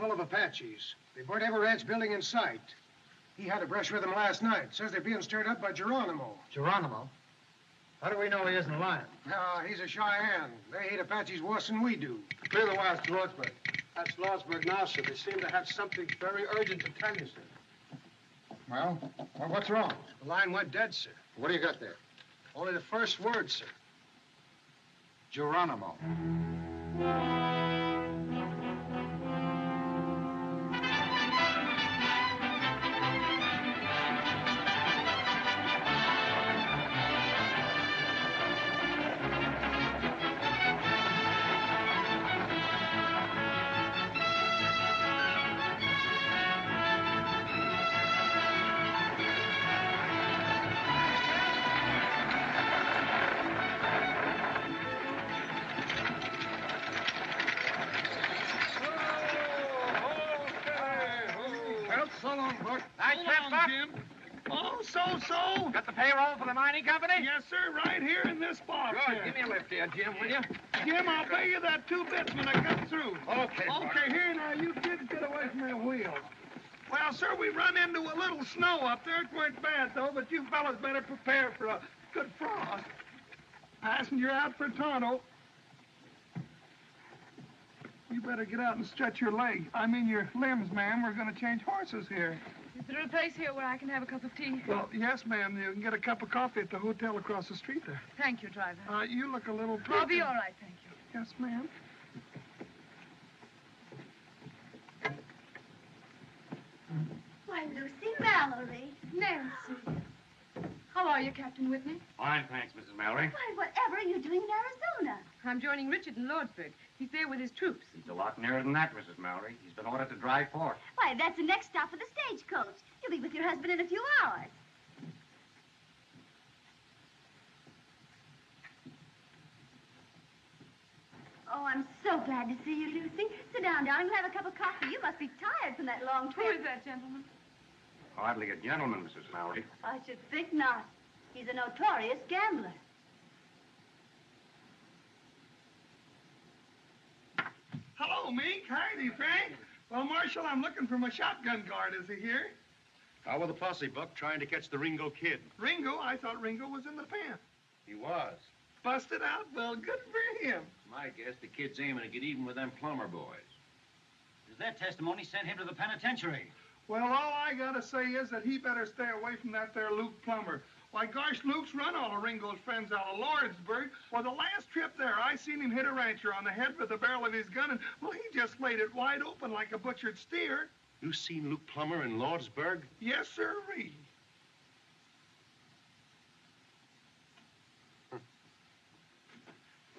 full of Apaches. They burnt every ranch building in sight. He had a brush with them last night. Says they're being stirred up by Geronimo. Geronimo? How do we know he isn't lying? No, he's a Cheyenne. They hate Apaches worse than we do. Clear the wires to Lordsburg. That's Lordsburg now, sir. They seem to have something very urgent to tell you, sir. Well, what's wrong? The line went dead, sir. What do you got there? Only the first word, sir. Geronimo. So? Got the payroll for the mining company? Yes, sir, right here in this box. Good. Here. Give me a lift here, Jim, will you? Jim, I'll pay you that 2 bits when I come through. Okay, Okay, here now, you kids get away from them wheels. Well, sir, we run into a little snow up there. It weren't bad, though, but you fellas better prepare for a good frost. Passenger out for Tonto. You better get out and stretch your leg. I mean your limbs, ma'am. We're going to change horses here. Is there a place here where I can have a cup of tea? Well, yes, ma'am. You can get a cup of coffee at the hotel across the street there. Thank you, driver. You look a little... I'll be all right, thank you. Yes, ma'am. Why, Lucy Mallory. Nancy. How are you, Captain Whitney? Fine, thanks, Mrs. Mallory. Why, whatever are you doing in Arizona? I'm joining Richard in Lordsburg. He's there with his troops. He's a lot nearer than that, Mrs. Mallory. He's been ordered to drive forth. Why, that's the next stop for the stagecoach. You'll be with your husband in a few hours. Oh, I'm so glad to see you, Lucy. Sit down, darling. We'll have a cup of coffee. You must be tired from that long Who trip. is that gentleman? Hardly a gentleman, Mrs. Mallory. I should think not. He's a notorious gambler. Hello, Mink. Heidi, Frank. Well, Marshal, I'm looking for my shotgun guard. Is he here? How with the posse, Buck, trying to catch the Ringo Kid? Ringo? I thought Ringo was in the pen. He was. Busted out? Well, good for him. My guess the kid's aiming to get even with them plumber boys. Does that testimony send him to the penitentiary? Well, all I gotta say is that he better stay away from that there Luke Plummer. Why, gosh, Luke's run all of Ringo's friends out of Lordsburg. Well, the last trip there, I seen him hit a rancher on the head with the barrel of his gun, and, well, he just laid it wide open like a butchered steer. You seen Luke Plummer in Lordsburg? Yes, sirree.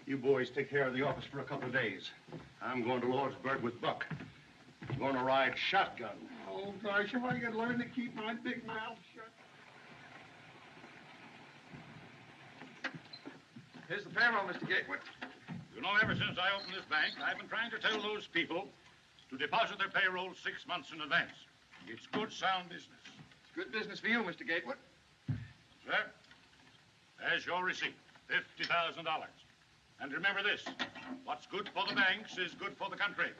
You boys take care of the office for a couple of days. I'm going to Lordsburg with Buck. I'm going to ride shotgun. Oh, gosh, if I could learn to keep my big mouth shut. Here's the payroll, Mr. Gatewood. You know, ever since I opened this bank, I've been trying to tell those people to deposit their payroll 6 months in advance. It's good, sound business. It's good business for you, Mr. Gatewood. Sir, there's your receipt, $50,000. And remember this, what's good for the banks is good for the country.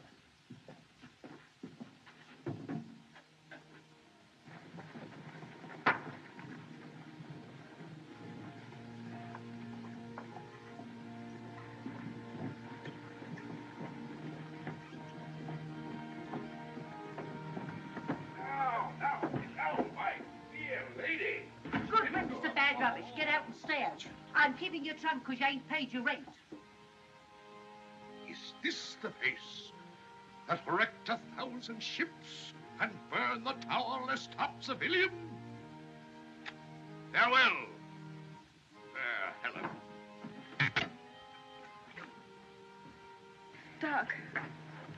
Get out and stare. I'm keeping your trunk because you ain't paid your rent. Is this the face that wrecked 1,000 ships and burned the towerless top civilian? Farewell, fair Helen. Doc.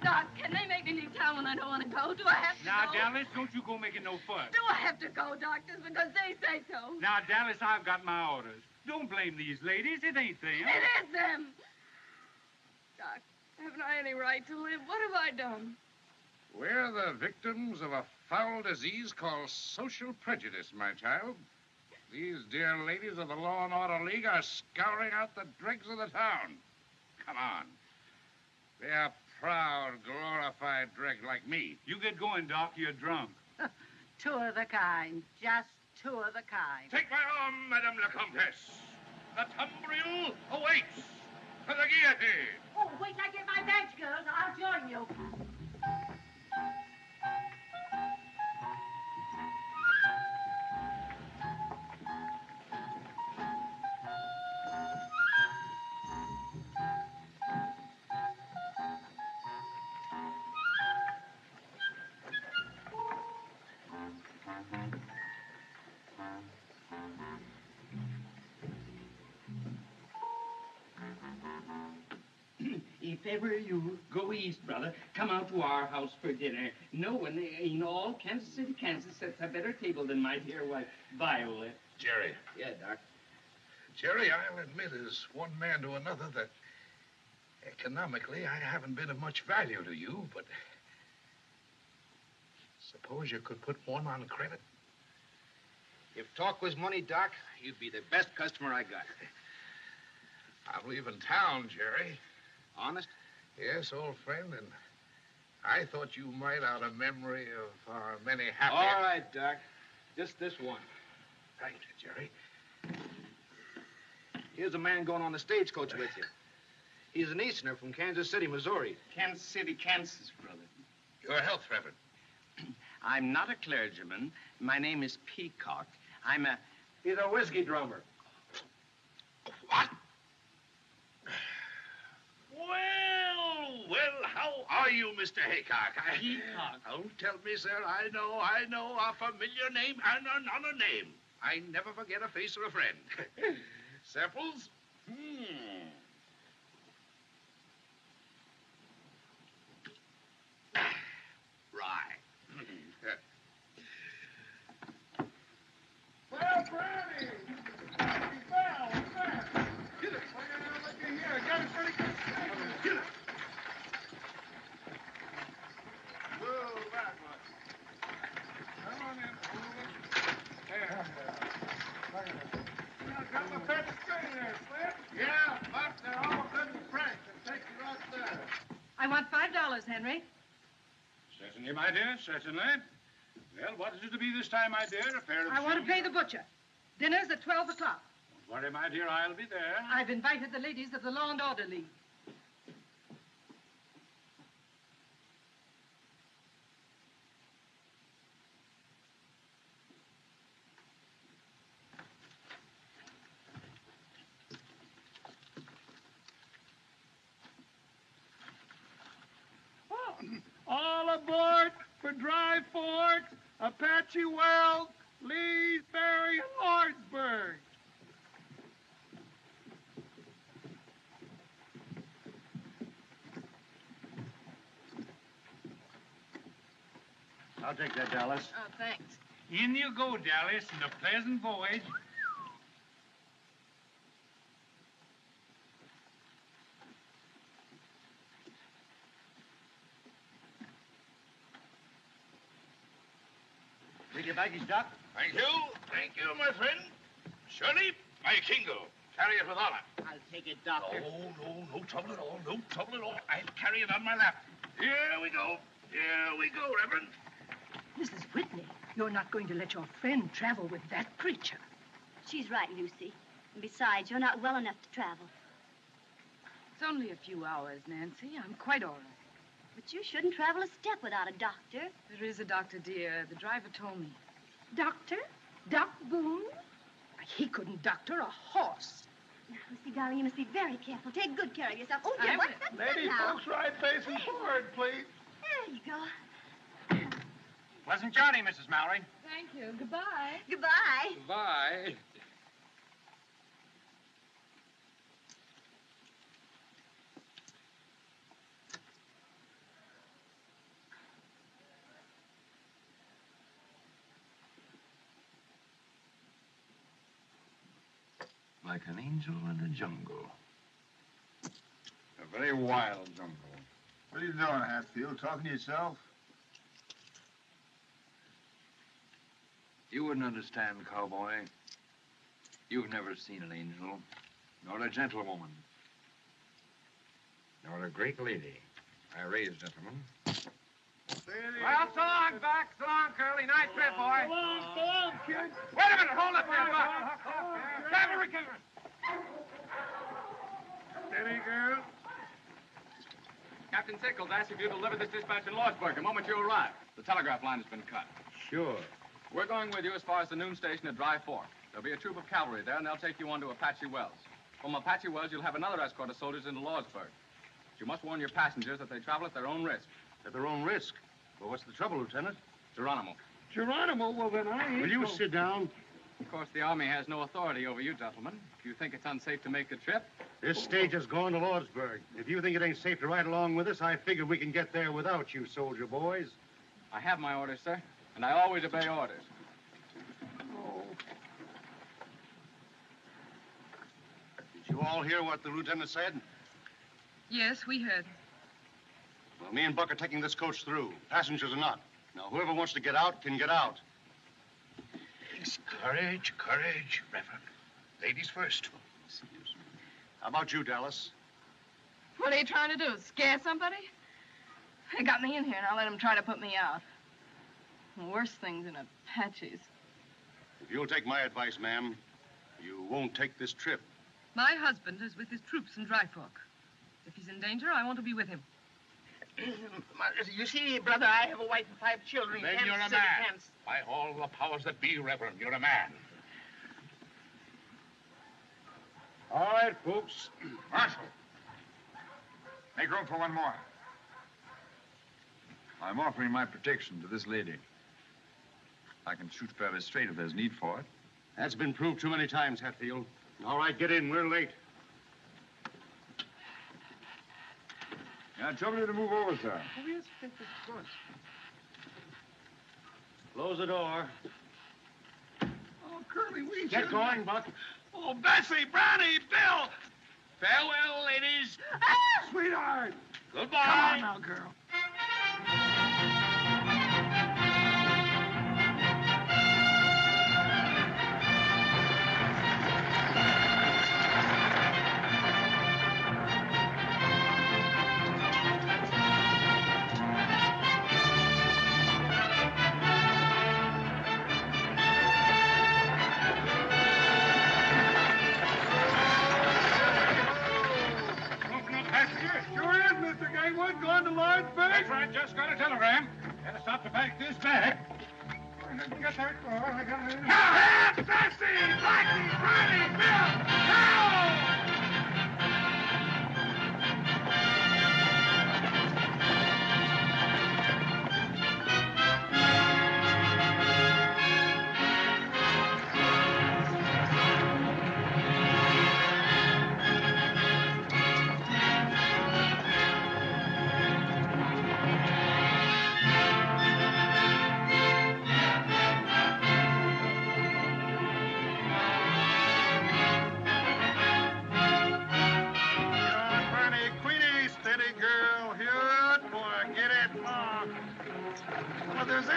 Doc, can they make me leave town when I don't want to go? Do I have to Now, go? Dallas, don't you go making no fuss. Do I have to go, doctors, because they say so? Now, Dallas, I've got my orders. Don't blame these ladies. It ain't them. It is them. Doc, haven't I any right to live? What have I done? We're the victims of a foul disease called social prejudice, my child. These dear ladies of the Law and Order League are scouring out the dregs of the town. Come on. They are proud, glorified dreg like me. You get going, Doc. You're drunk. Two of the kind. Just two of the kind. Take my arm, Madame la Comtesse. The tumbril awaits for the guillotine. Oh, wait till I get my badge, girls. I'll join you. If ever you go east, brother, come out to our house for dinner. No one in all Kansas City, Kansas sets a better table than my dear wife, Viola. Jerry. Yeah, Doc. Jerry, I'll admit as one man to another that economically I haven't been of much value to you, but suppose you could put one on credit. If talk was money, Doc, you'd be the best customer I got. I'm leaving town, Jerry. Honest? Yes, old friend, and I thought you might, out of memory of our many happy... All right, Doc. Just this one. Right, Jerry. Here's a man going on the stagecoach with you. He's an Easterner from Kansas City, Missouri. Kansas City, Kansas, brother. Your health, Reverend. I'm not a clergyman. My name is Peacock. He's a whiskey drummer. What? Well, how are you, Mr. Haycock? Peacock. Don't tell me, sir. I know, a familiar name and another name. I never forget a face or a friend. Samples? Right. Well, Brownie! Well, what's that? Get it. Look at here. Got it pretty good. Get it. Whoa, that one. Come on in. There. Got my pet string there, Flint. Yeah, but they're all good and fresh. They'll take you right there. I want $5, Henry. Certainly, my dear, certainly. Well, what is it to be this time, my dear? A pair of I want to shoes? pay the butcher. Dinner's at 12 o'clock. Don't worry, my dear, I'll be there. I've invited the ladies of the Law and Order League. All aboard for Dry Forks, Apache Wells, Leesbury, and Lordsburg. I'll take that, Dallas. Oh, thanks. In you go, Dallas, and a pleasant voyage. Read your baggage, Doc. Thank you. Thank you, my friend. Shirley, my Kingo. Carry it with honor. I'll take it, Doctor. No trouble at all. No trouble at all. I'll carry it on my lap. Here we go. Here we go, Reverend. Mrs. Whitney, you're not going to let your friend travel with that creature. She's right, Lucy. And besides, you're not well enough to travel. It's only a few hours, Nancy. I'm quite all right. But you shouldn't travel a step without a doctor. There is a doctor, dear. The driver told me. Doctor? Doc Boone? He couldn't doctor a horse. Now, Lucy, darling, you must be very careful. Take good care of yourself. Oh, dear, I what's that Lady now? folks, right facing forward, please. There you go. Pleasant journey, Mrs. Mallory. Thank you. Goodbye. Goodbye. Bye. Like an angel in the jungle. A very wild jungle. What are you doing, Hatfield? Talking to yourself? You wouldn't understand, cowboy. You've never seen an angel, nor a gentlewoman, nor a great lady. I raise, gentlemen. Well, so long, Buck. So long, Curly. Nice trip, boy. So long, kid. Wait a minute. Hold up there, Buck. Cavalry killer. Steady, girl. Captain Sickles asked if you deliver this dispatch in Lordsburg the moment you arrive. The telegraph line has been cut. Sure. We're going with you as far as the noon station at Dry Fork. There'll be a troop of cavalry there, and they'll take you on to Apache Wells. From Apache Wells, you'll have another escort of soldiers into Lordsburg. But you must warn your passengers that they travel at their own risk. At their own risk? Well, what's the trouble, Lieutenant? Geronimo. Geronimo? Well, then I ain't... Will you sit down? Of course, the Army has no authority over you, gentlemen. If you think it's unsafe to make the trip... This stage is going to Lordsburg. If you think it ain't safe to ride along with us, I figure we can get there without you, soldier boys. I have my orders, sir, and I always obey orders. Oh. Did you all hear what the lieutenant said? Yes, we heard. Well, me and Buck are taking this coach through. Passengers are not. Now, whoever wants to get out can get out. Courage, courage, Reverend. Ladies first. How about you, Dallas? What are you trying to do? Scare somebody? They got me in here, now let them try to put me out. Worse things than Apaches. If you'll take my advice, ma'am, you won't take this trip. My husband is with his troops in Dry Fork. If he's in danger, I want to be with him. You see, brother, I have a wife and 5 children. Then you're a man. By all the powers that be, Reverend, you're a man. All right, folks. Marshal, make room for one more. I'm offering my protection to this lady. I can shoot fairly straight if there's need for it. That's been proved too many times, Hatfield. All right, get in. We're late. Yeah, trouble you to move over, sir. Oh, yes, of course. Close the door. Oh, Curly, we Get going, Buck. Oh, Bessie, Brownie, Bill. Farewell, ladies. Ah! Sweetheart. Goodbye. Come on now, girl. Going to Lordsburg? That's right, just got a telegram. Gotta stop to pack this bag. Get that car. I got it. Now, Bessie, Blackie, Brownie, Bill, now!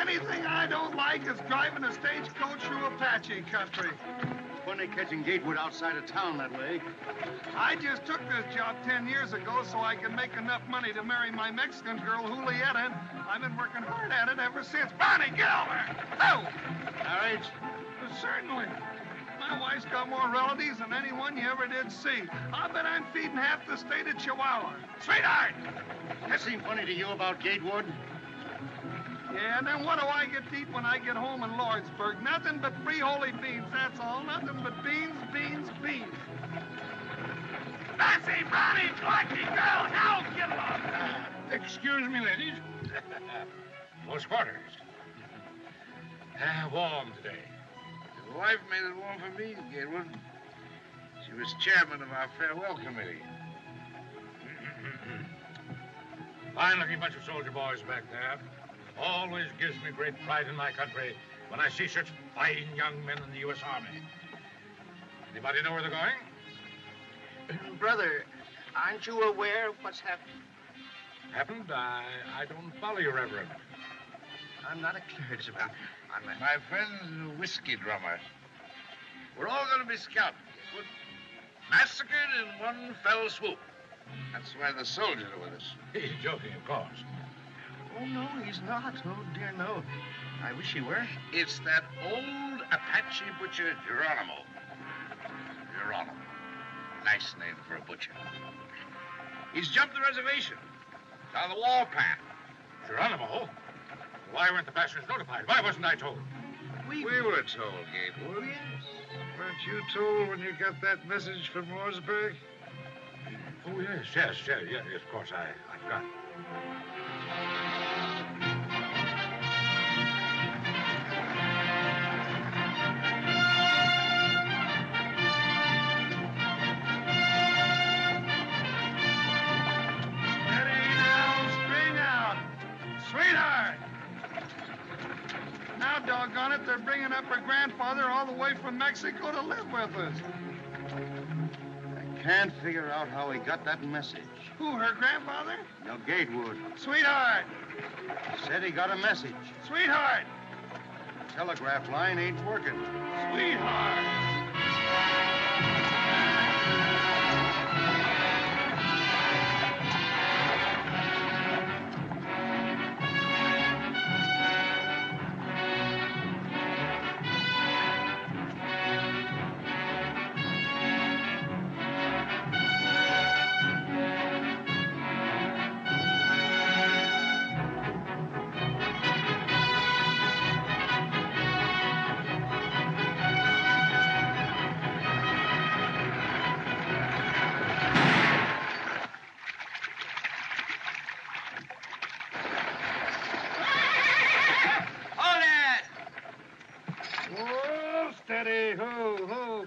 Anything I don't like is driving a stagecoach through Apache country. Funny catching Gatewood outside of town that way. I just took this job 10 years ago so I could make enough money to marry my Mexican girl, Julieta, and I've been working hard at it ever since. Bonnie, get over! Oh! Marriage? Certainly. My wife's got more relatives than anyone you ever did see. I bet I'm feeding half the state of Chihuahua. Sweetheart! That seemed funny to you about Gatewood? Yeah, and then what do I get to eat when I get home in Lordsburg? Nothing but free holy beans, that's all. Nothing but beans, beans, beans. Bessie, Brownie, Blackie, girl, now get along. Excuse me, ladies. Close quarters. Warm today. His wife made it warm for me, Gatewood. She was chairman of our farewell committee. Fine-looking bunch of soldier boys back there. Always gives me great pride in my country when I see such fine young men in the U.S. Army. Anybody know where they're going? Brother, aren't you aware of what's happened? Happened? I don't follow you, Reverend. I'm not a clergyman. My friend's a whiskey drummer. We're all going to be scalped. Massacred in one fell swoop. That's why the soldiers are with us. He's joking, of course. Oh, no, he's not. Oh, dear, no. I wish he were. It's that old Apache butcher, Geronimo. Geronimo. Nice name for a butcher. He's jumped the reservation. It's on the warpath. Geronimo? Why weren't the passengers notified? Why wasn't I told? We were told, Gatewood. Weren't you told when you got that message from Lordsburg? Oh, yes, of course, I forgot. Sweetheart! Now, doggone it, they're bringing up her grandfather all the way from Mexico to live with us. I can't figure out how he got that message. Who, her grandfather? No, Gatewood. Sweetheart! Said he got a message. Sweetheart! Telegraph line ain't working. Sweetheart! Steady, ho, ho.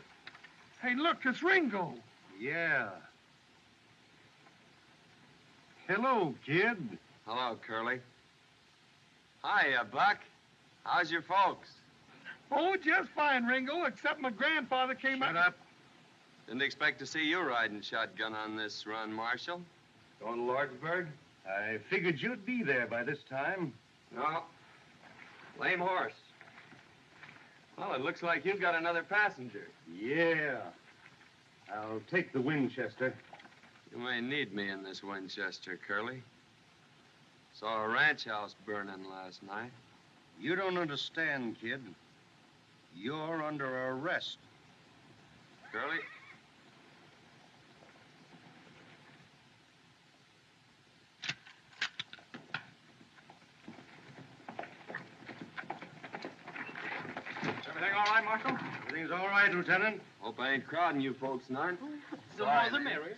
Hey, look, it's Ringo. Yeah. Hello, kid. Hello, Curly. Hiya, Buck. How's your folks? Oh, just fine, Ringo, except my grandfather came Shut up. Didn't expect to see you riding shotgun on this run, Marshal. Going to Lordsburg? I figured you'd be there by this time. No. Lame horse. Well, it looks like you've got another passenger. Yeah. I'll take the Winchester. You may need me in this Winchester, Curly. Saw a ranch house burning last night. You don't understand, kid. You're under arrest. Curly? Everything all right, Marshal? Everything's all right, Lieutenant. Hope I ain't crowding you folks, Narn. The more the merrier.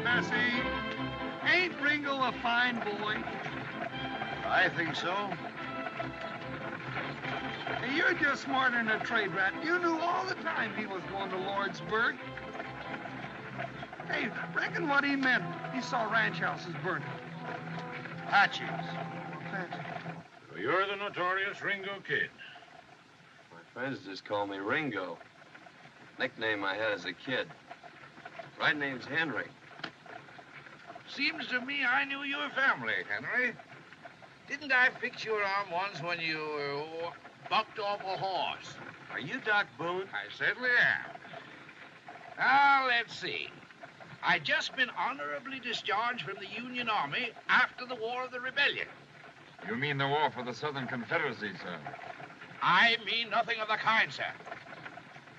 Bessie, ain't Ringo a fine boy? I think so. Hey, you're just smarter than a trade rat. You knew all the time he was going to Lordsburg. Hey, reckon what he meant. He saw ranch houses burning. Apaches. So you're the notorious Ringo Kid. My friends just call me Ringo. Nickname I had as a kid. Right name's Henry. Seems to me I knew your family, Henry. Didn't I fix your arm once when you bucked off a horse? Are you Doc Boone? I certainly am. Now, let's see. I just been honorably discharged from the Union Army after the War of the Rebellion. You mean the war for the Southern Confederacy, sir? I mean nothing of the kind, sir.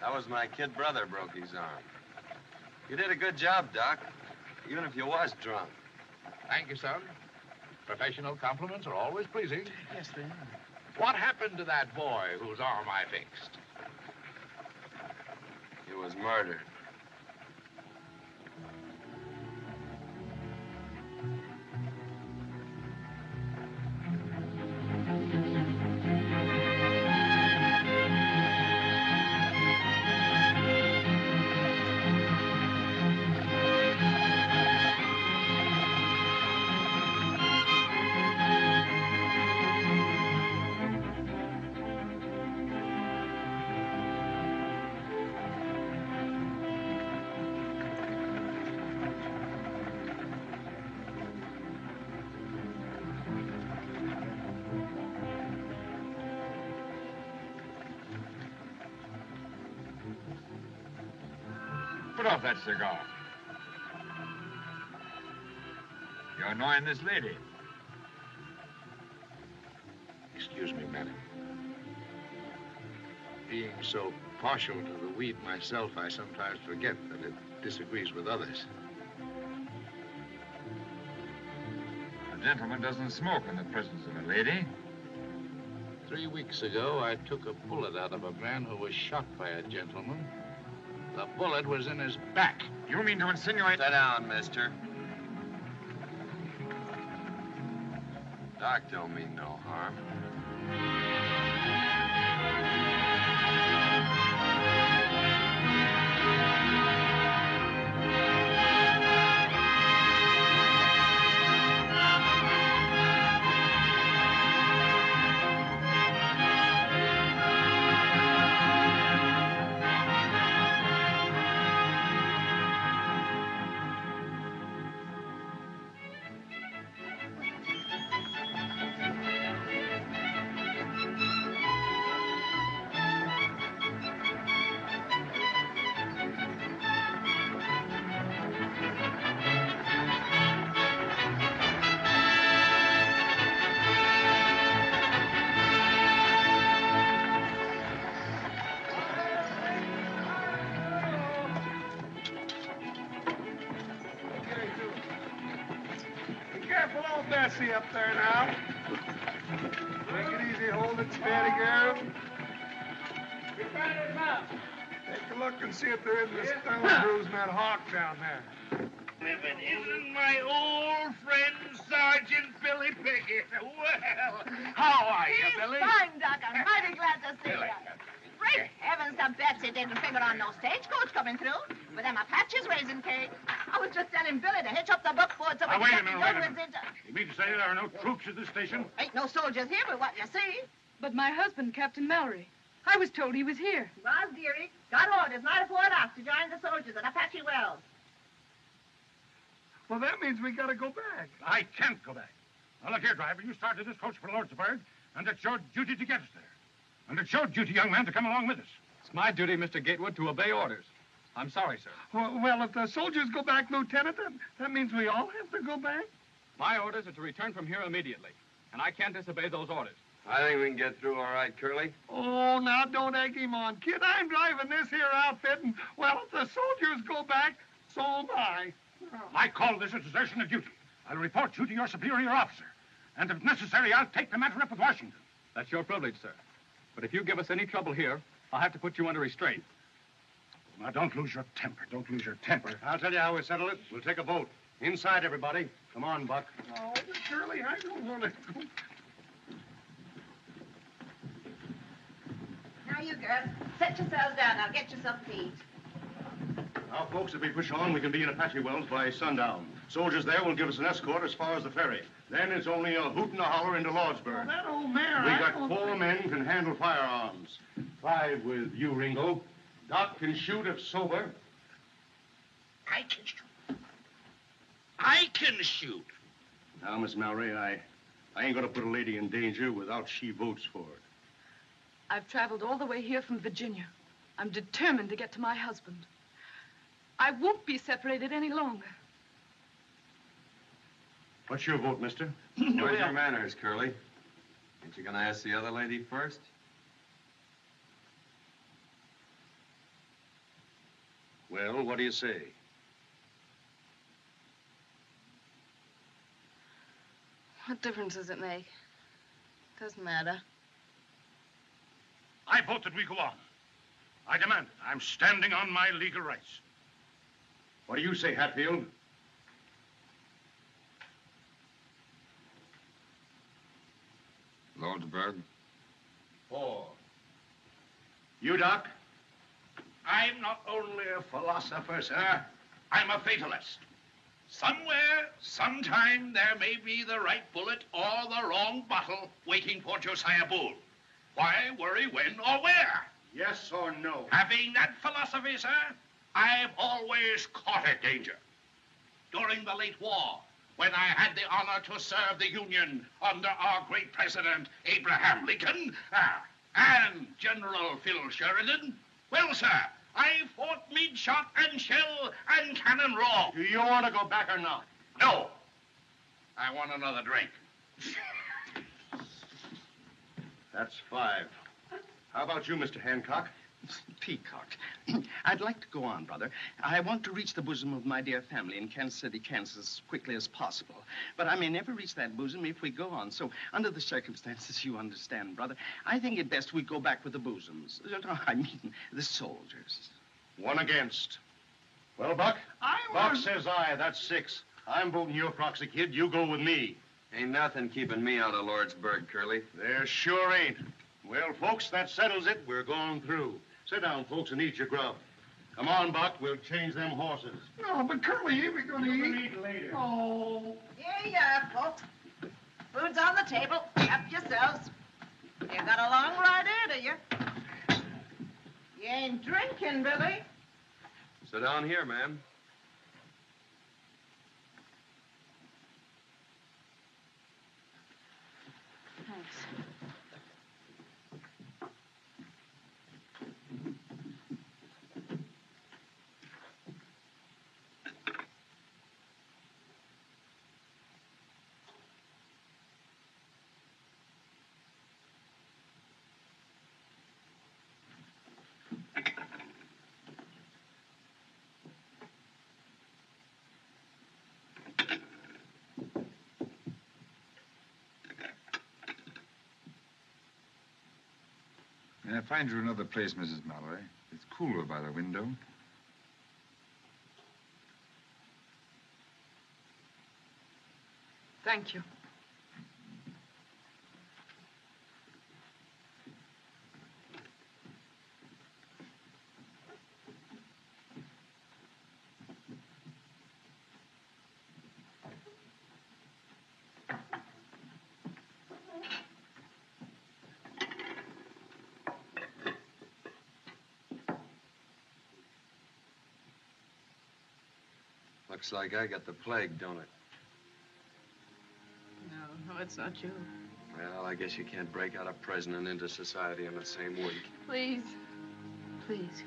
That was my kid brother broke his arm. You did a good job, Doc, even if you was drunk. Thank you, son. Professional compliments are always pleasing. Yes, they are. What happened to that boy whose arm I fixed? He was murdered. off that cigar. You're annoying this lady. Excuse me, madam. Being so partial to the weed myself, I sometimes forget that it disagrees with others. A gentleman doesn't smoke in the presence of a lady. 3 weeks ago, I took a bullet out of a man who was shot by a gentleman. The bullet was in his back. You mean to insinuate... Sit down, mister. Doc don't mean no harm. Bessie up there now. Take it easy, hold it steady, girl. Take a look and see if there isn't a stone bruise in that hawk down there. If it isn't my old friend, Sergeant Billy Pickett. Well, how are you, Billy? Fine, Doc. I'm mighty glad to see you. Great heavens, the Betsy didn't figure on no stagecoach coming through. With them Apaches raising cake. I was just telling Billy to hitch up the buckboard so we Now, wait a can minute, get wait a the minute. You mean to say there are no troops at this station? Ain't no soldiers here but what you see. But my husband, Captain Mallory, I was told he was here. Well, dearie, got orders night before off to join the soldiers at Apache Wells. Well, that means we gotta go back. I can't go back. Now, look here, driver. You started this coach for Lordsburg, and it's your duty to get us there. And it's your duty, young man, to come along with us. It's my duty, Mr. Gatewood, to obey orders. I'm sorry, sir. Well, if the soldiers go back, Lieutenant, that means we all have to go back? My orders are to return from here immediately, and I can't disobey those orders. I think we can get through all right, Curly. Oh, now, don't egg him on, kid. I'm driving this here outfit, and, well, if the soldiers go back, so am I. I call this a desertion of duty. I'll report you to your superior officer. And if necessary, I'll take the matter up with Washington. That's your privilege, sir. But if you give us any trouble here, I'll have to put you under restraint. Now, don't lose your temper. Don't lose your temper. I'll tell you how we settle it. We'll take a vote. Inside, everybody. Come on, Buck. Oh, Curly, I don't want to go. Now, you girls, set yourselves down. I'll get you some feed. Now, folks, if we push on, we can be in Apache Wells by sundown. Soldiers there will give us an escort as far as the ferry. Then it's only a hoot and a holler into Lordsburg. Well, that old mare, We got 4 men can handle firearms. 5 with you, Ringo. Doc can shoot if sober. I can shoot. I can shoot. Now, Miss Mallory, I ain't gonna put a lady in danger without she votes for it. I've traveled all the way here from Virginia. I'm determined to get to my husband. I won't be separated any longer. What's your vote, mister? Where's your manners, Curly? Ain't you gonna ask the other lady first? Well, what do you say? What difference does it make? Doesn't matter. I vote that we go on. I demand it. I'm standing on my legal rights. What do you say, Hatfield? Lordsburg. 4. You, Doc? I'm not only a philosopher, sir. I'm a fatalist. Somewhere, sometime, there may be the right bullet or the wrong bottle waiting for Josiah Boone. Why worry when or where? Yes or no? Having that philosophy, sir, I've always courted danger. During the late war, when I had the honor to serve the Union under our great president, Abraham Lincoln, and General Phil Sheridan, well, sir, I fought meat shot and shell and cannon raw. Do you want to go back or not? No. I want another drink. That's 5. How about you, Mr. Hancock? Peacock. I'd like to go on, brother. I want to reach the bosom of my dear family in Kansas City, Kansas, as quickly as possible. But I may never reach that bosom if we go on. So, under the circumstances, you understand, brother, I think it best we go back with the bosoms. I mean, the soldiers. 1 against. Well, Buck? Buck says aye. That's 6. I'm voting your proxy, kid. You go with me. Ain't nothing keeping me out of Lordsburg, Curly. There sure ain't. Well, folks, that settles it. We're going through. Sit down, folks, and eat your grub. Come on, Buck. We'll change them horses. No, but Curly, ain't we going to eat? Eat later. Oh. Yeah, folks. Food's on the table. Help yourselves. You got a long ride ahead of you. You ain't drinking, Billy. Sit down here, ma'am. Thanks. May I find you another place, Mrs. Mallory? It's cooler by the window. Thank you. Looks like I got the plague, don't it? No, it's not you. Well, I guess you can't break out of prison and into society in the same week. Please. Please.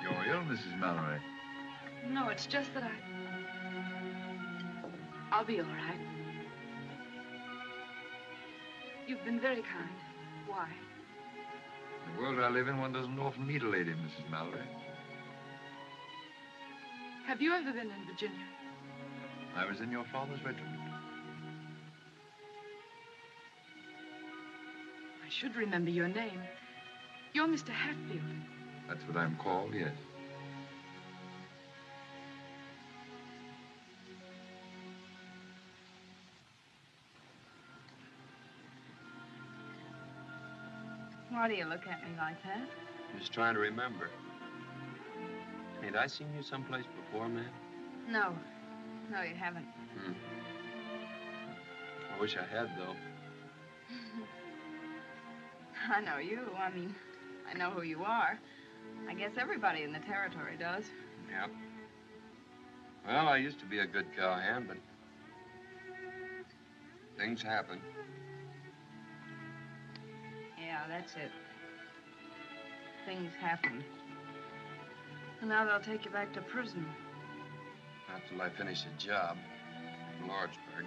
You're ill, Mrs. Mallory. No, it's just that I'll be all right. You've been very kind. Why? In the world I live in, one doesn't often meet a lady, Mrs. Mallory. Have you ever been in Virginia? I was in your father's regiment. I should remember your name. You're Mr. Hatfield. That's what I'm called, yes. Why do you look at me like that? Just trying to remember. Ain't I seen you someplace before, man? No. No, you haven't. I wish I had, though. I know you. I mean, I know who you are. I guess everybody in the territory does. Yeah. Well, I used to be a good cowhand, but things happen. Yeah, that's it. Things happen. And now they'll take you back to prison. Not till I finish the job in Lordsburg.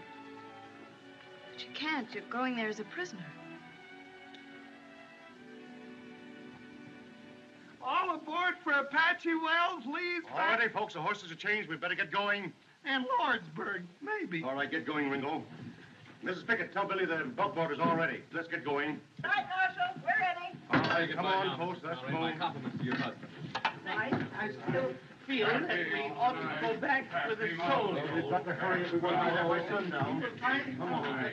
But you can't. You're going there as a prisoner. All aboard for Apache Wells, Lee's. All righty, folks. The horses are changed. We better get going. And Lordsburg, maybe. All right, get going, Ringo. Mrs. Pickett, tell Billy the buckboard is all ready. Let's get going. Right, Marshal, we're ready. All right, come on, folks. Let's go. My compliments to your husband. I still feel that we ought to go back for the soldiers. We've got to hurry if we want to be there by sundown. Come on.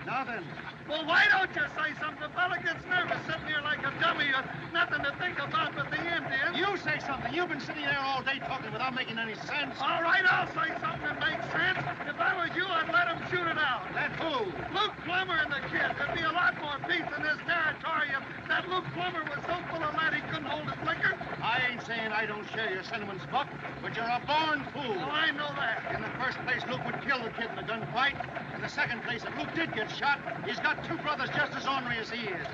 Now then. Well, why don't you say something? The fella gets nervous sitting here like a dummy. Nothing to think about but the Indians. You say something. You've been sitting there all day talking without making any sense. All right, I'll say something that makes sense. If I was you, I'd let him shoot it out. Let who? Luke Plummer and the kid. There'd be a lot more peace in this territory if that Luke Plummer was so full of lead he couldn't hold his liquor. I ain't saying I don't share your sentiments, Buck, but you're a born fool. Well, I know that. In the first place, Luke would kill the kid in a gunfight. In the second place, if Luke did get shot, he's got two brothers just as ornery as he is.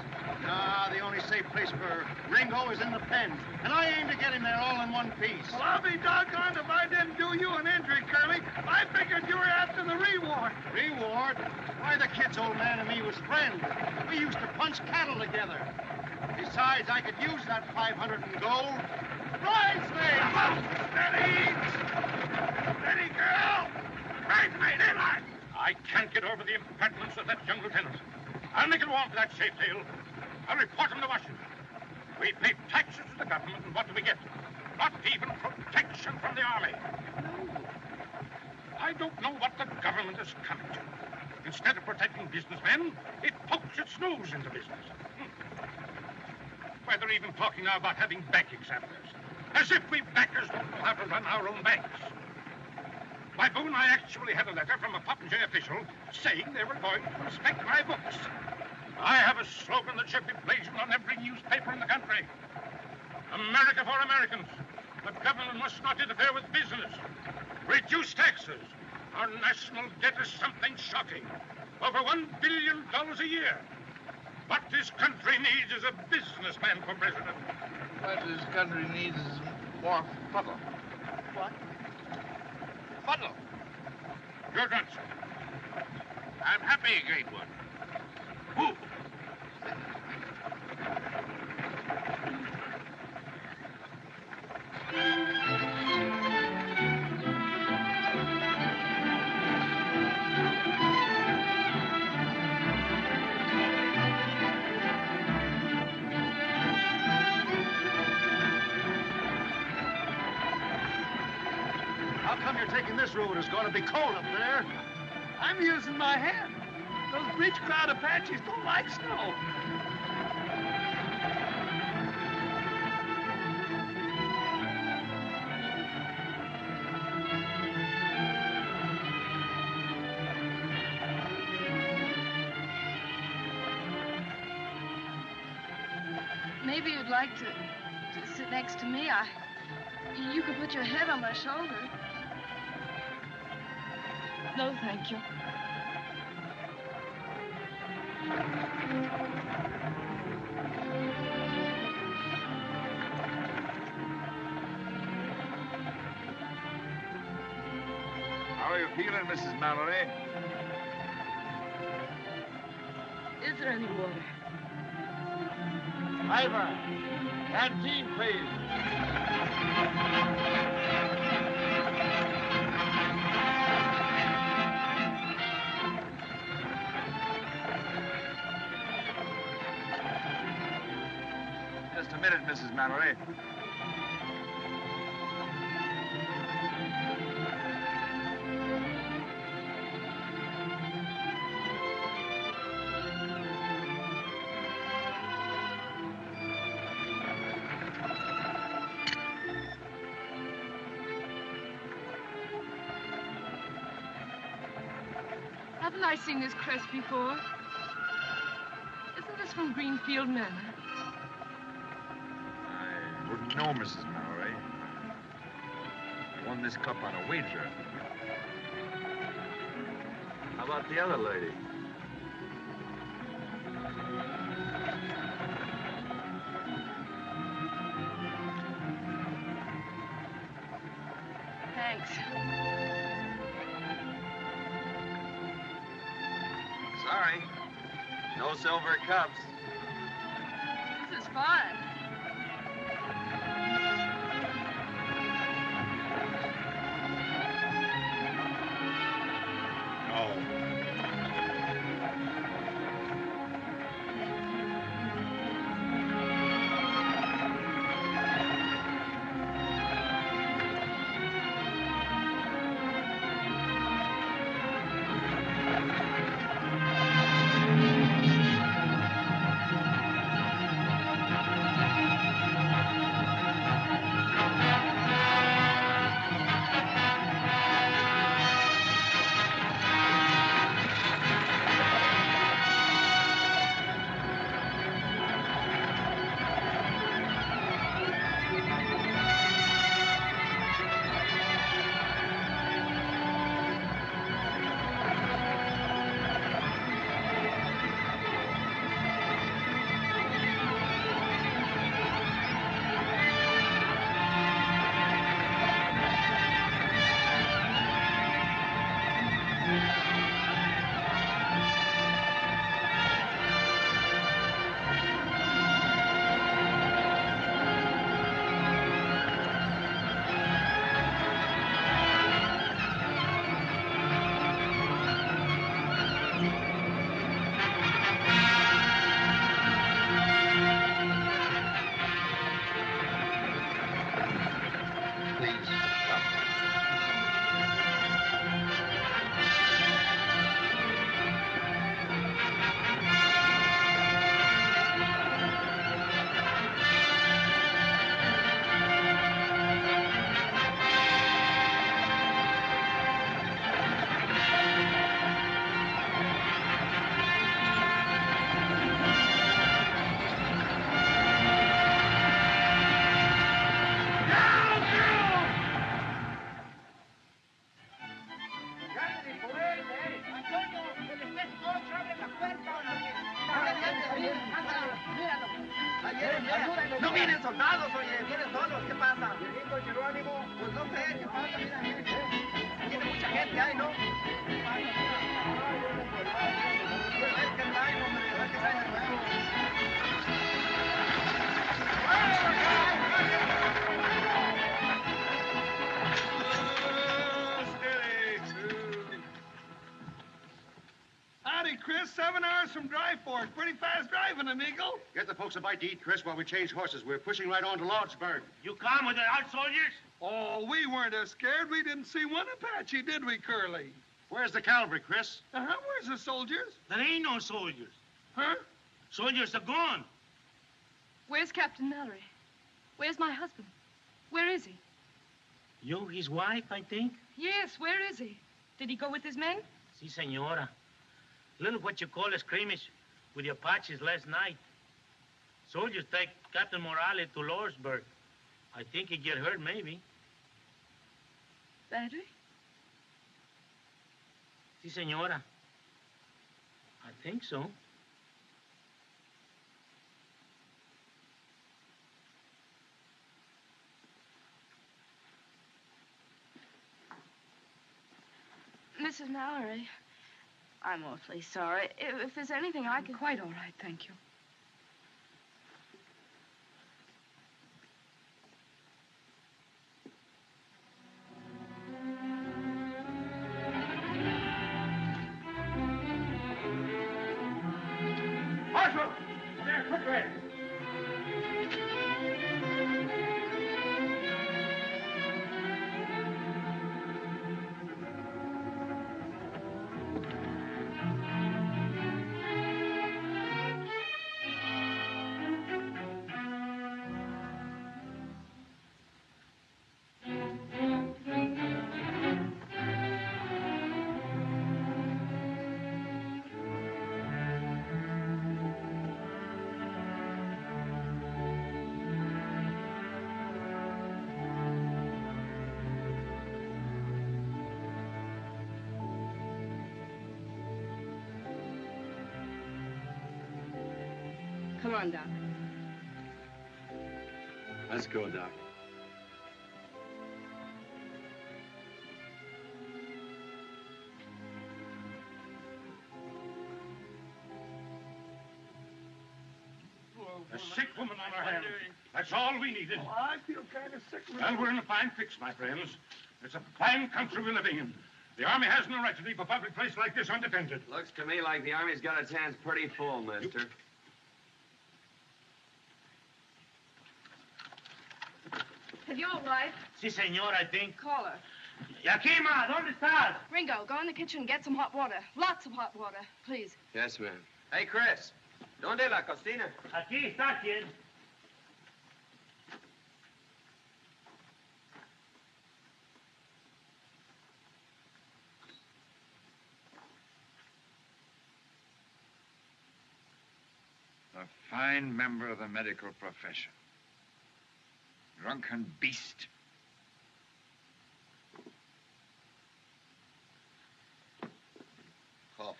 Nah, the only safe place for Ringo is in the pen, and I aim to get him there all in one piece. Well, I'll be doggone if I didn't do you an injury, Curly. I figured you were after the reward. Reward? Why, the kid's old man and me was friends. We used to punch cattle together. Besides, I could use that 500 in gold. Rise, mate! Steady! Steady, girl! Right, mate, in line! I can't get over the impertinence of that young lieutenant. I'll make it warm for that Shafetail. I'll report him to Washington. We pay taxes to the government, and what do we get? Not even protection from the army. I don't know what the government is coming to. Instead of protecting businessmen, it pokes its nose into business. Why, they're even talking now about having bank examiners. As if we bankers don't know how to run our own banks. By Boone, I actually had a letter from a Popinjay official saying they were going to inspect my books. I have a slogan that should be blazoned on every newspaper in the country. America for Americans. The government must not interfere with business. Reduce taxes. Our national debt is something shocking. Over $1 billion a year. What this country needs is a businessman for president. What this country needs is more fuddle. What? Fuddle. Your answer. I'm happy, great one. Who? How come you're taking this road? It's going to be cold up there. I'm using my hand. Those breech cloud Apaches don't like snow. Maybe you'd like to sit next to me. You could put your head on my shoulder. No, thank you. How are you feeling, Mrs. Mallory? Is there any water? Ivor, canteen, please. Just a minute, Mrs. Mallory. Haven't I seen this crest before? Isn't this from Greenfield Manor? I wouldn't know, Mrs. Mallory. I won this cup on a wager. How about the other lady? Thanks. Sorry. No silver cups. This is fine. vienen soldados, oye, vienen solos, ¿qué pasa? Viejito Jerónimo, pues no sé, ¿qué pasa? Mira, tiene mucha gente ahí, ¿no? ¿Qué pasa? Pues a ver qué traen, hombre, a ver qué traen de nuevo. Howdy, Chris. 7 hours from Dry Fork. Pretty fast driving, amigo. Get the folks a bite to eat, Chris, while we change horses. We're pushing right on to Lordsburg. You come with the out soldiers? Oh, we weren't as scared. We didn't see one Apache, did we, Curly? Where's the cavalry, Chris? Where's the soldiers? There ain't no soldiers. Huh? Soldiers are gone. Where's Captain Mallory? Where's my husband? Where is he? You, his wife, I think? Yes, where is he? Did he go with his men? Si, senora. Little what you call a skirmish with the Apaches last night. Soldiers take Captain Morales to Lordsburg. I think he get hurt, maybe. Badly? Si, senora. I think so. Mrs. Mallory, I'm awfully sorry. If there's anything I can... Quite all right, thank you. Marshal! There, quickly! Come on, Doc. Let's go, Doc. A sick woman on her hands. That's all we needed. Oh, I feel kind of sick. Well, we're in a fine fix, my friends. It's a fine country we're living in. The Army has no right to leave a public place like this undefended. Looks to me like the Army's got its hands pretty full, mister. Have you a wife? Si, senor, I think. Call her. Yakima, ¿dónde estás? Ringo, go in the kitchen and get some hot water. Lots of hot water, please. Yes, ma'am. Hey, Chris. ¿Dónde la cocina? Aquí está, kid. A fine member of the medical profession. Drunken beast. Coffee.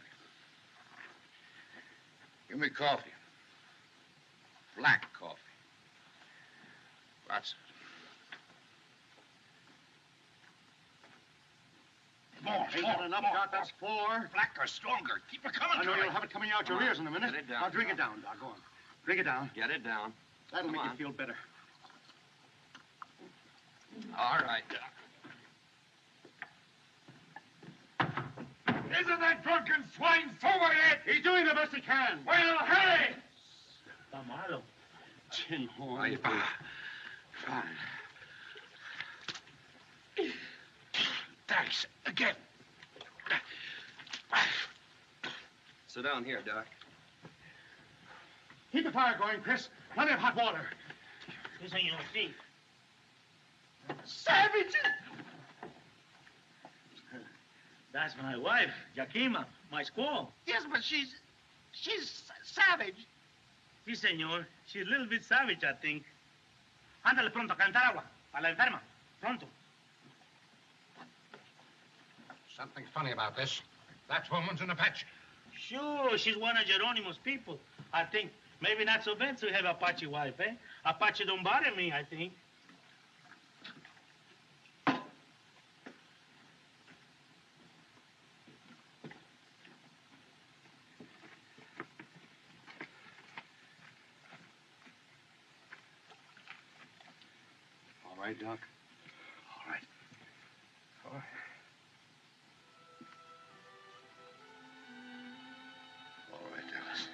Give me coffee. Black coffee. Lots of it. More. Ain't that enough, Doc? That's 4. Blacker, stronger. Keep it coming. I know you'll have it coming out your ears in a minute. Get it down. Now drink it down, Doc. Go on. Drink it down. Get it down. That'll Come make on. you feel better. All right, Doc. Isn't that drunken swine sober yet? He's doing the best he can. Well, hurry! Está malo. Tin horn. Right, Fine. Thanks. Again. Sit down here, Doc. Keep the fire going, Chris. Plenty of hot water. Si, senor, si. Savages! That's my wife, Yakima, my squaw. Yes, but she's savage. Si, senor. She's a little bit savage, I think. Ándale pronto, a calentar agua. Para la enferma. Pronto. Something funny about this. That woman's an Apache. Sure, she's one of Geronimo's people. I think Maybe not so bad to have Apache wife, eh? Apache don't bother me, I think. All right, Doc? All right. All right. All right, Dallas.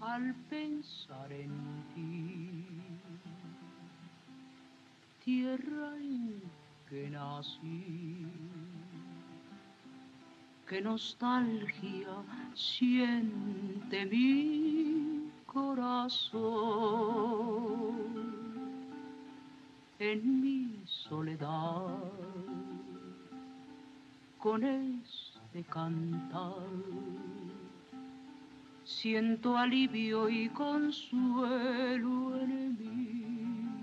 Al pensar en ti, tierra en que nací, qué nostalgia siente mi corazón en mi soledad con este cantar. Siento alivio y consuelo en mi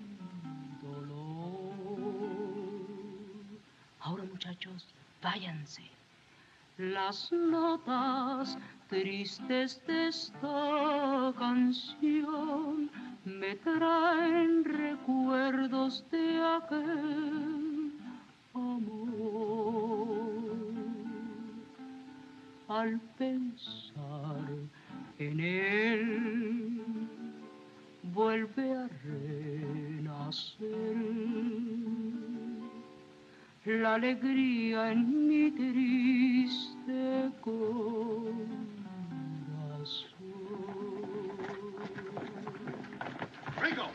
dolor. Ahora, muchachos, váyanse. Las notas tristes de esta canción me traen recuerdos de aquel amor. Al pensar en él, vuelve a renacer la alegría en mi triste corazón. Ringo!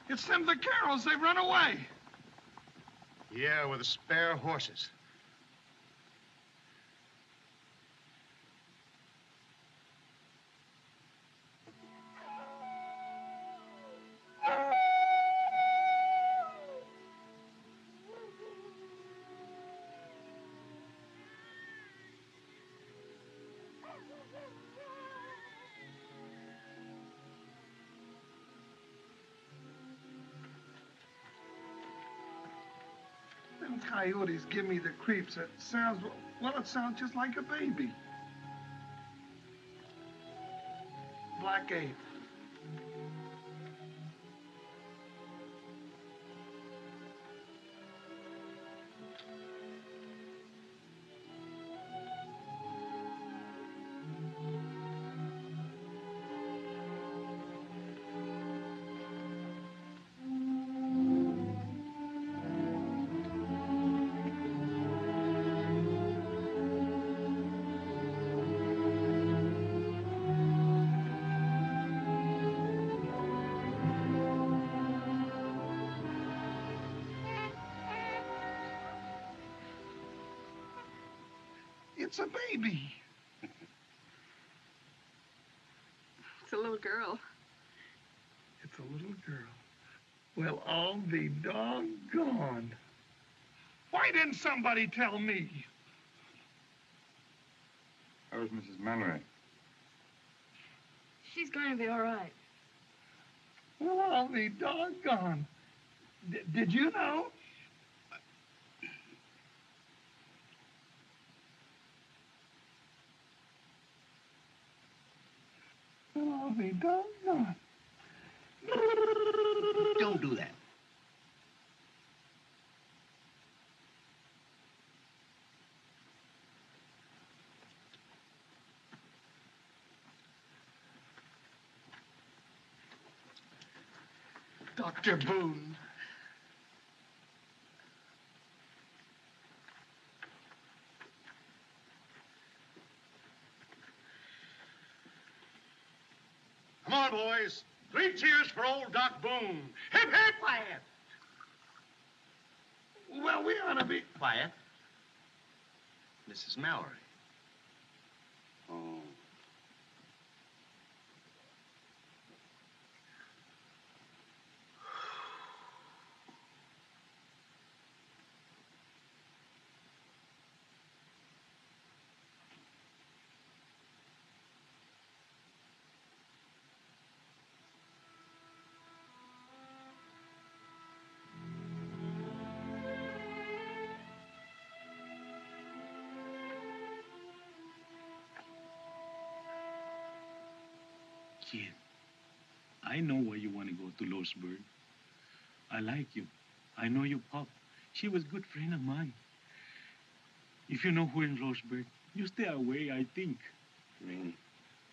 It's them vaqueros. They've run away. Yeah, with the spare horses. Them coyotes give me the creeps. It sounds, well, it sounds just like a baby. Black ape. It's a baby. It's a little girl. It's a little girl. Well, I'll be doggone. Why didn't somebody tell me? How is Mrs. Mallory? She's going to be all right. Well, I'll be doggone. Did you know? Well, I'll be doggone. Don't do that. Dr. Boone. Come on, boys. 3 cheers for old Doc Boone. Hip, hip! Quiet. Well, we ought to be... Quiet. Mrs. Mallory. Oh. Kid, I know why you want to go to Losberg. I like you. I know your pop. She was a good friend of mine. If you know who in Losberg, you stay away, I think. You mean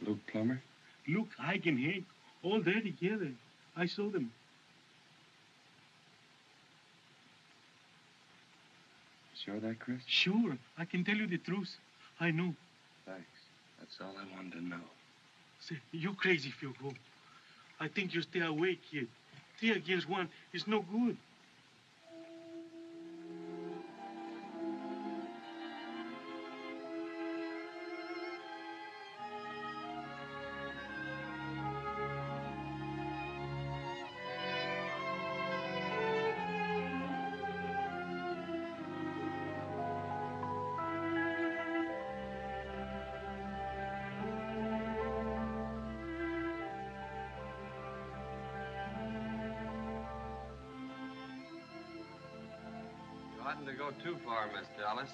Luke Plummer? Look, Ike and Hank, all there together. I saw them. Sure of that, Chris? Sure, I can tell you the truth. I know. Thanks. That's all I wanted to know. Say, you're crazy if you go. I think you stay away, kid. 3 against 1 is no good. You oughtn't to go too far, Miss Dallas.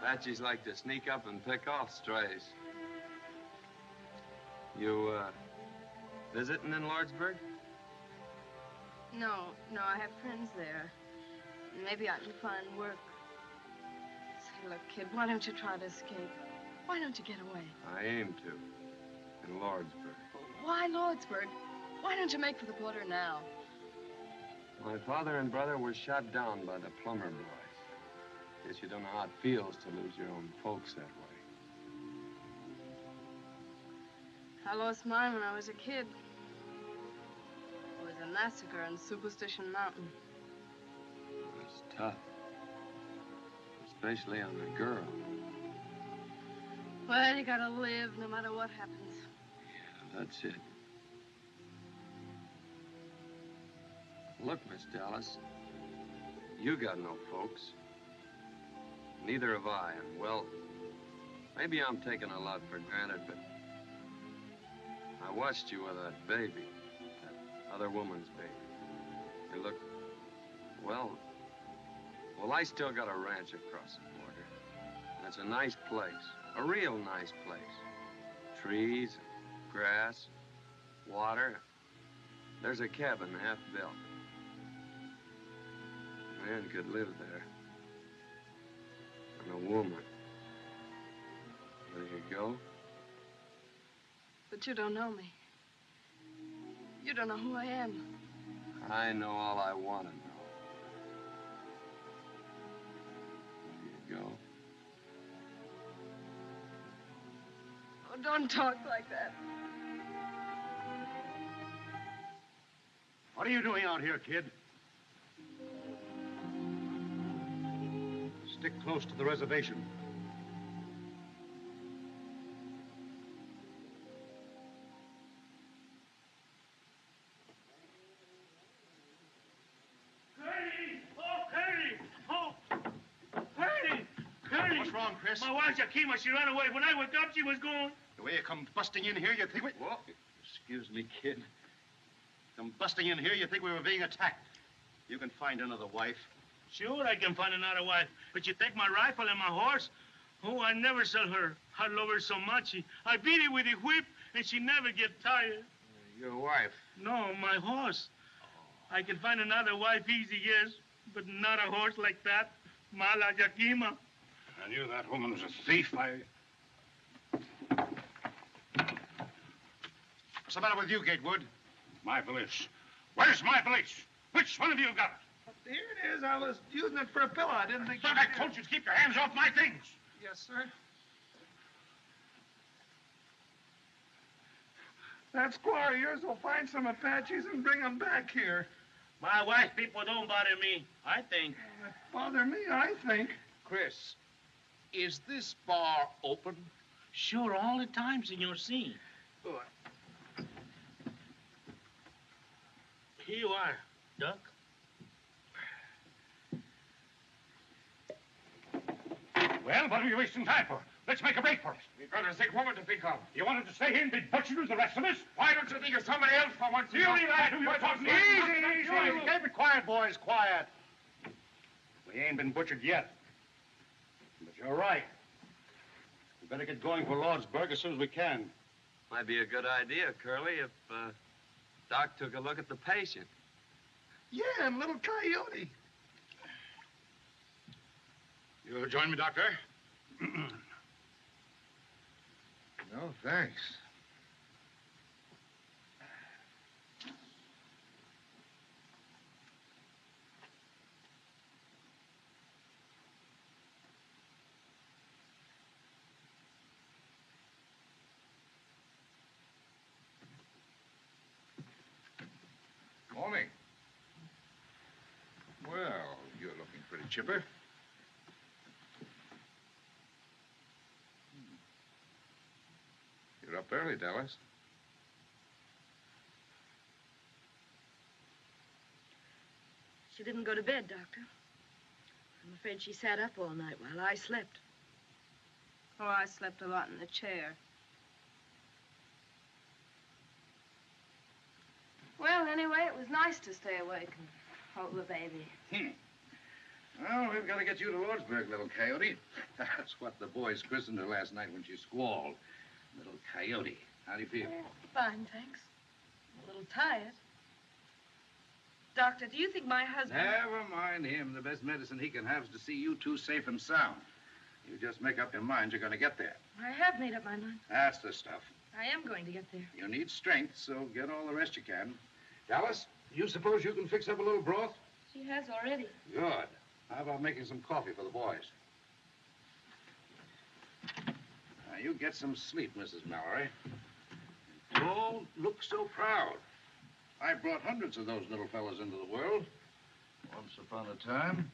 Apaches like to sneak up and pick off strays. You, visiting in Lordsburg? No, I have friends there. Maybe I can find work. Say, look, kid, why don't you try to escape? Why don't you get away? I aim to. In Lordsburg. Why Lordsburg? Why don't you make for the border now? My father and brother were shot down by the Plummer boys. Guess you don't know how it feels to lose your own folks that way. I lost mine when I was a kid. It was a massacre on Superstition Mountain. It's tough. Especially on a girl. Well, you gotta live no matter what happens. Yeah, that's it. Look, Miss Dallas, you got no folks. Neither have I, and well, maybe I'm taking a lot for granted, but I watched you with that baby, that other woman's baby. You look, well, I still got a ranch across the border, and it's a nice place, a real nice place. Trees, grass, water. There's a cabin half built. A man could live there. And a woman. There you go. But you don't know me. You don't know who I am. I know all I want to know. There you go. Oh, don't talk like that. What are you doing out here, kid? Stick close to the reservation. Curly! What's wrong, Chris? My wife, Yakima, she ran away. When I woke up, she was gone. The way you come busting in here, you think we... Whoa. Excuse me, kid. Come busting in here, you think we were being attacked. You can find another wife. Sure, I can find another wife. But you take my rifle and my horse? Oh, I never sell her. I love her so much. I beat it with a whip, and she never get tired. Your wife? No, my horse. I can find another wife easy, yes, but not a horse like that. Mala Yakima. I knew that woman was a thief. What's the matter with you, Gatewood? My valise. Where's my valise? Which one of you got it? Here it is. I was using it for a pillow. I didn't think... But I told you to keep your hands off my things. Yes, sir. That squaw of yours will find some Apaches and bring them back here. My wife people don't bother me, I think. Bother me, I think. Chris, is this bar open? Sure, all the time, Senor C. Good. Here you are, Duck. Well, what are you wasting time for? Let's make a break for it. We've got a sick woman to think of. You wanted to stay here and be butchered with the rest of us? Why don't you think of somebody else for once? You leave that to your talking. Easy. Keep it quiet, boys, quiet. We ain't been butchered yet. But you're right. We better get going for Lordsburg as soon as we can. Might be a good idea, Curly, if Doc took a look at the patient. Yeah, and little Coyote. You'll join me, Doctor? No, thanks. Morning. Well, you're looking pretty chipper. You're up early, Dallas. She didn't go to bed, Doctor. I'm afraid she sat up all night while I slept. Oh, I slept a lot in the chair. Well, anyway, it was nice to stay awake and hold the baby. Well, we've got to get you to Lordsburg, little Coyote. That's what the boys christened her last night when she squalled. Little Coyote. How do you feel? Fine, thanks. A little tired. Doctor, do you think my husband... Never mind him. The best medicine he can have is to see you two safe and sound. You just make up your mind you're going to get there. I have made up my mind. That's the stuff. I am going to get there. You need strength, so get all the rest you can. Dallas, you suppose you can fix up a little broth? She has already. Good. How about making some coffee for the boys? Now, you get some sleep, Mrs. Mallory. Don't look so proud. I brought hundreds of those little fellas into the world. Once upon a time.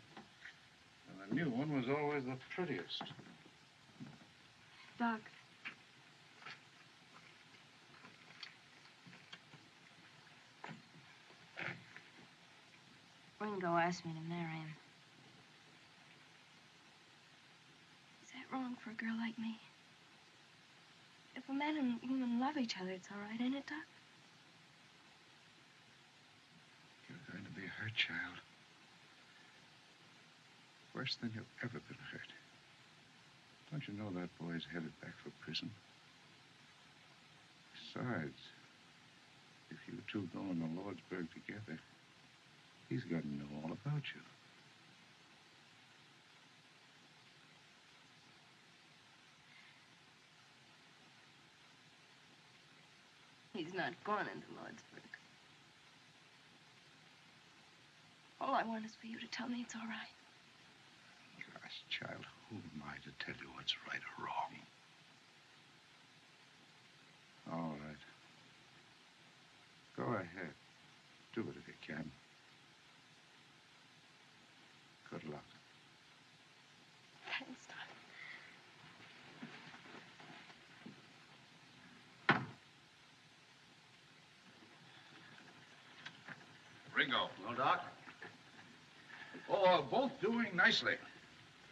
And the new one was always the prettiest. Doc. Ringo asked me to marry him. Is that wrong for a girl like me? If a man and woman love each other, it's all right, ain't it, Doc? You're going to be hurt, child. Worse than you've ever been hurt. Don't you know that boy's headed back for prison? Besides, if you two go into Lordsburg together, he's got to know all about you. He's not going into Lordsburg. All I want is for you to tell me it's all right. Gosh, child, who am I to tell you what's right or wrong? All right. Go ahead. Do it if you can. Good luck. Thanks, Doc. Ringo. Well, Doc? Oh, both doing nicely.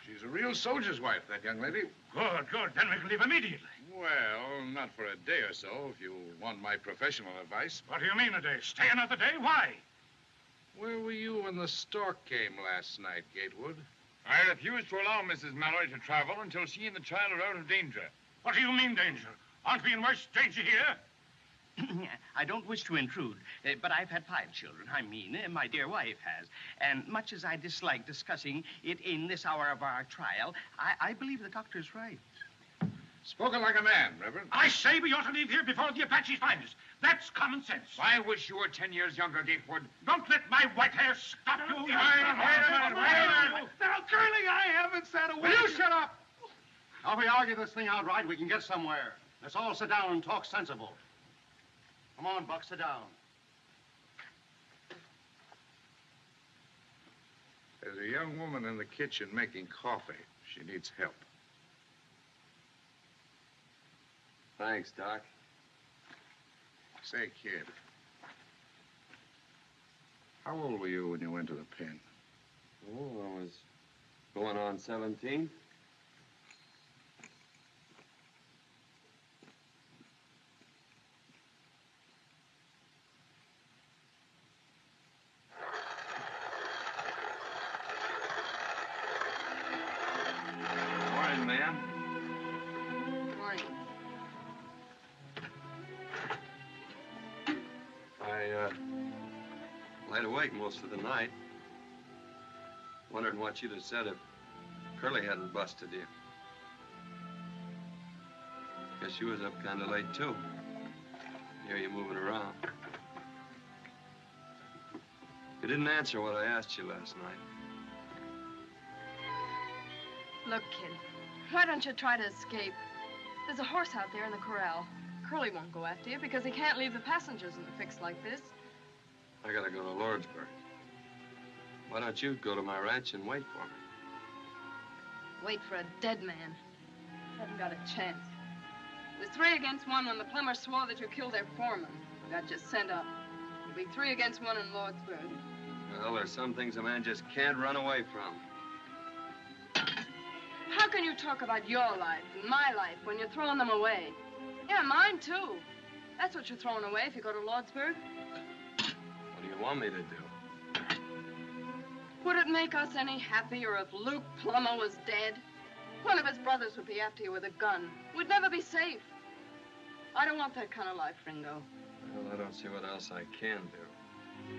She's a real soldier's wife, that young lady. Good, good. Then we can leave immediately. Well, not for a day or so, if you want my professional advice. What do you mean a day? Stay another day? Why? Where were you when the stork came last night, Gatewood? I refuse to allow Mrs. Mallory to travel until she and the child are out of danger. What do you mean, danger? Aren't we in worse danger here? I don't wish to intrude, but I've had 5 children. I mean, my dear wife has. And much as I dislike discussing it in this hour of our trial, I believe the doctor's right. Spoken like a man, Reverend. I say we ought to leave here before the Apaches find us. That's common sense. I wish you were 10 years younger, Gatewood. Don't let my white hair stop you. Now, Curly, I haven't said a word. Will you shut up? Now, if we argue this thing outright, we can get somewhere. Let's all sit down and talk sensible. Come on, Buck, sit down. There's a young woman in the kitchen making coffee. She needs help. Thanks, Doc. Say, kid, how old were you when you went to the pen? Oh, I was going on 17. Morning, ma'am. Morning. I laid awake most of the night, wondering what you'd have said if Curly hadn't busted you. Guess she was up kind of late, too. Hear you moving around. You didn't answer what I asked you last night. Look, kid, why don't you try to escape? There's a horse out there in the corral. Curly won't go after you because he can't leave the passengers in a fix like this. I gotta go to Lordsburg. Why don't you go to my ranch and wait for me? Wait for a dead man. Haven't got a chance. It was 3 against 1 when the plumber swore that you killed their foreman. Got you sent up. It'll be 3 against 1 in Lordsburg. Well, there's some things a man just can't run away from. How can you talk about your life and my life when you're throwing them away? Yeah, mine, too. That's what you're throwing away if you go to Lordsburg. What do you want me to do? Would it make us any happier if Luke Plummer was dead? One of his brothers would be after you with a gun. We'd never be safe. I don't want that kind of life, Ringo. Well, I don't see what else I can do.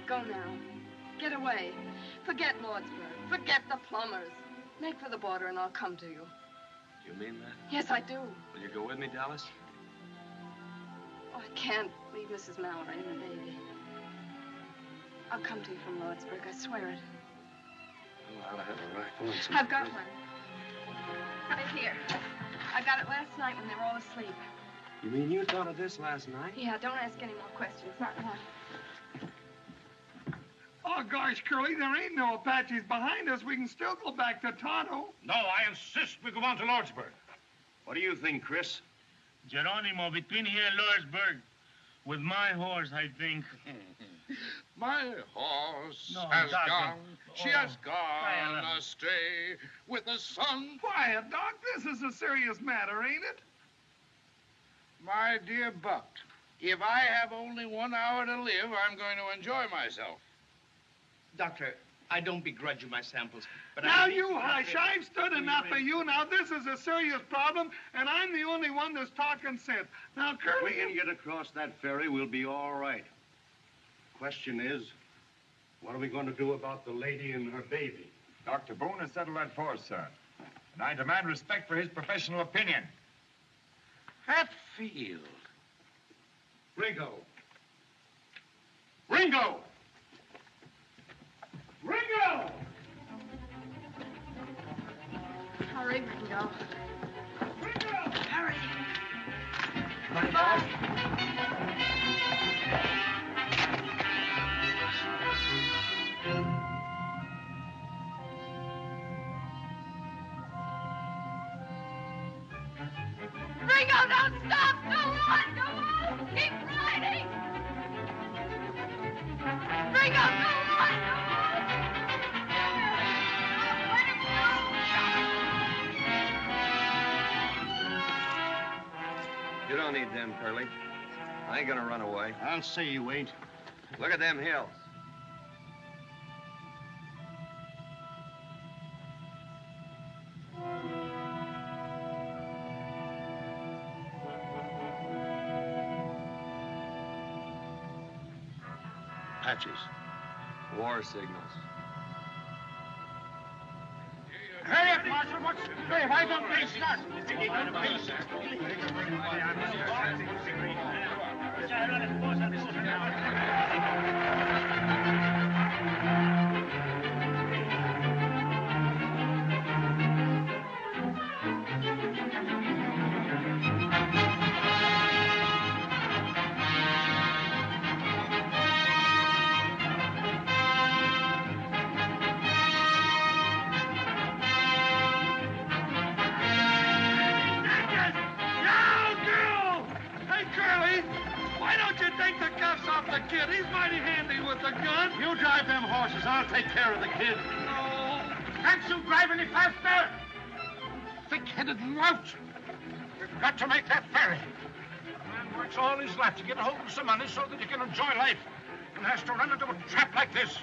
Go now. Get away. Forget Lordsburg. Forget the Plumbers. Make for the border and I'll come to you. Do you mean that? Yes, I do. Will you go with me, Dallas? Oh, I can't leave Mrs. Mallory and the baby. I'll come to you from Lordsburg, I swear it. Well, I ought to have a rifle and some... I've got one. Right here. I got it last night when they were all asleep. You mean you thought of this last night? Yeah, don't ask any more questions. Not now. Oh, gosh, Curly, there ain't no Apaches behind us. We can still go back to Tonto. No, I insist we go on to Lordsburg. What do you think, Chris? Geronimo, between here and Lordsburg, with my horse, I think. My horse No, has Doctor. gone, she Oh, has gone Diana. astray with the sun. Quiet, Doc. This is a serious matter, ain't it? My dear Buck, if I have only 1 hour to live, I'm going to enjoy myself. Doctor, I don't begrudge you my samples, but Now I... you hush. I've stood enough of you. Now, this is a serious problem, and I'm the only one that's talking sense. Now, If Curly... we can get across that ferry, we'll be all right. Question is, what are we going to do about the lady and her baby? Dr. Boone has settled that for us, sir. And I demand respect for his professional opinion. Hatfield. Ringo! Ringo! Ringo! Hurry, Ringo. Ringo! Hurry. Ringo, don't stop! Go on! Go on! Keep riding! Ringo, go on! Go on! Don't let him You don't need them, Curly. I ain't gonna run away. I'll say you ain't. Look at them hills. Apaches. War signals. Hurry up, Marshal. Hey, why don't they start? mighty handy with the gun. You drive them horses. I'll take care of the kid. No. Can't you drive any faster? Thick-headed lout. We've got to make that ferry. A man works all his life to get a hold of some money so that he can enjoy life, and has to run into a trap like this.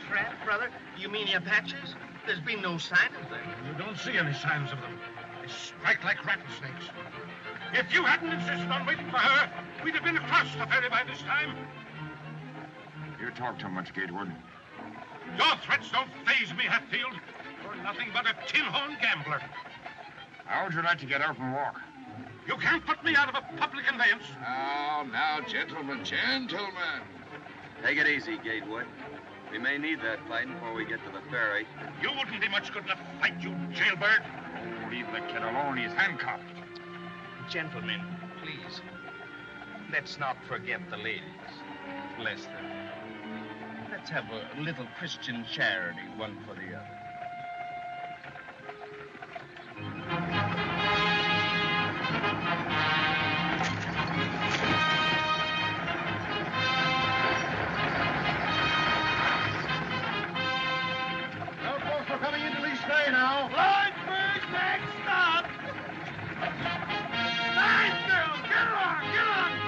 Trap, brother? You mean the Apaches? There's been no sign of them. You don't see any signs of them. They strike like rattlesnakes. If you hadn't insisted on waiting for her, we'd have been across the ferry by this time. You talk too much, Gatewood. Your threats don't faze me, Hatfield. You're nothing but a tin-horn gambler. How would you like to get out and walk? You can't put me out of a public conveyance. Now, gentlemen, gentlemen. Take it easy, Gatewood. We may need that fighting before we get to the ferry. You wouldn't be much good in a fight, you jailbird. Oh, leave the kid alone. He's handcuffed. Gentlemen, please, let's not forget the ladies. Bless them. Let's have a little Christian charity, one for the other. Well, folks, we're coming into Lee's Bay now. Lawrenceburg, next stop. Nice girl. Get along, get along.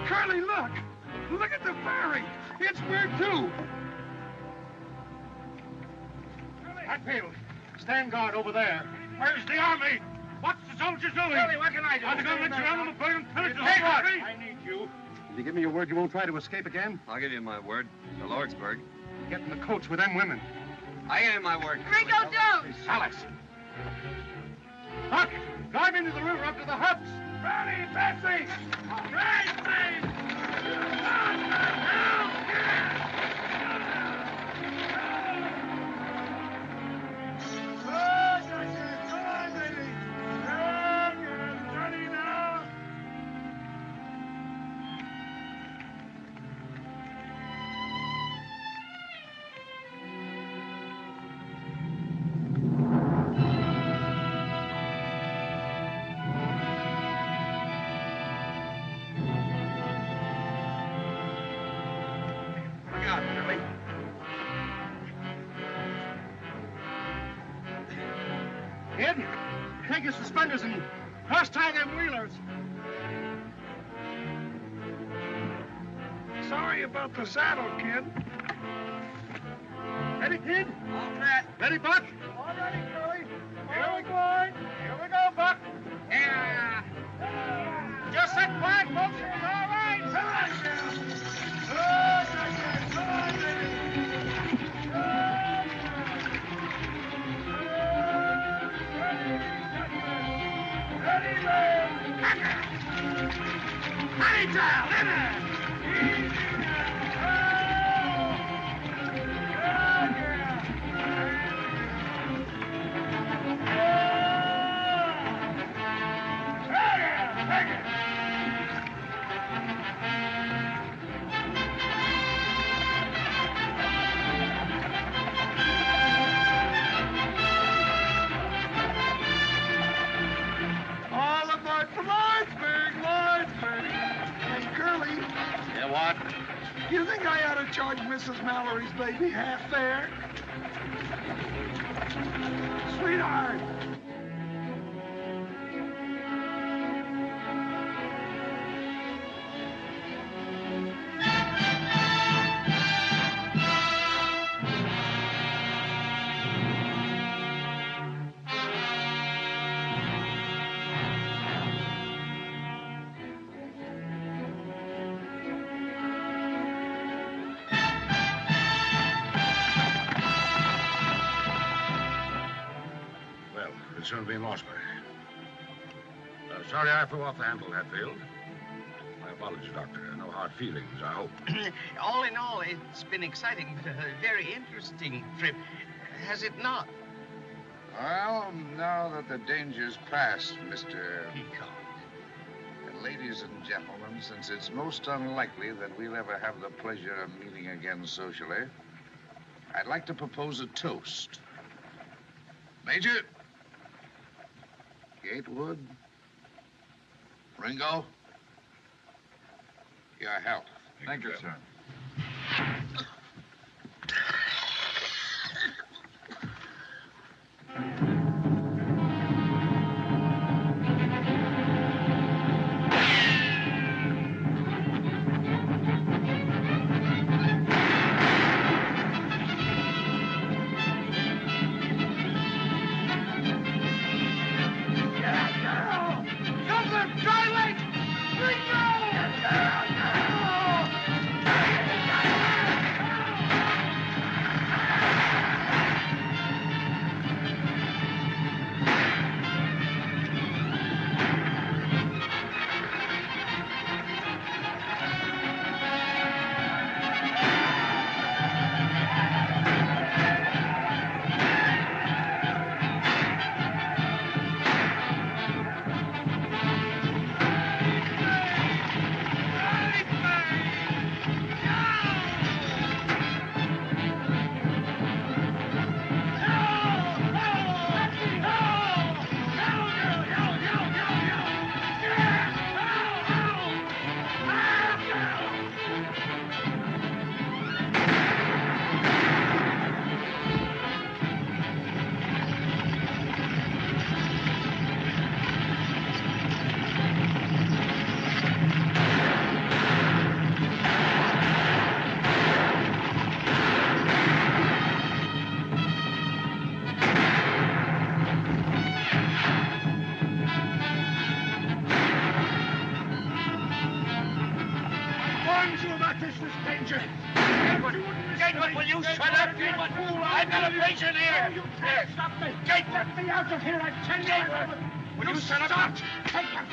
Curly, look. Look at the ferry. It's where too. Hatfield, stand guard over there. Where's the army? What's the soldiers doing? Curly, what can I do? Are they going to let you out on the burning pillage? Hey, what? I need you. Will you give me your word you won't try to escape again? I'll give you my word. To Lordsburg. Get in the coach with them women. I give you my word. Ringo, don't! Alice. Buck, drive into the river up to the huts. Ready, Betsy. Right, please. Kid, take your suspenders and cross-tie them wheelers. Sorry about the saddle, kid. Ready, kid? All set. Ready, Buck? All ready, Curly. Here we go. Here we go, Buck. Yeah. Just sit quiet, folks. It's all right. Come on, Come on, baby. Ready, man. Honey child, in there. Easy All aboard for Lordsburg. Hey, Curly, Yeah, what? you think I ought to charge Mrs. Mallory's baby half fare? Sweetheart. Well, we'll soon be in Lordsburg. Sorry I flew off the handle, Hatfield. My apologies, Doctor. No hard feelings, I hope. All in all, it's been exciting, but a very interesting trip. Has it not? Well, now that the danger's past, Mr. Peacock. Ladies and gentlemen, since it's most unlikely that we'll ever have the pleasure of meeting again socially, I'd like to propose a toast. Major, Gatewood, Ringo, your health. Thank you, sir. Gatewood, will you shut up? Gatewood, I've got a patient here. You can't stop me. Gatewood, let me out of here. I tell you. Gatewood, will you shut up? Take him.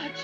Judge!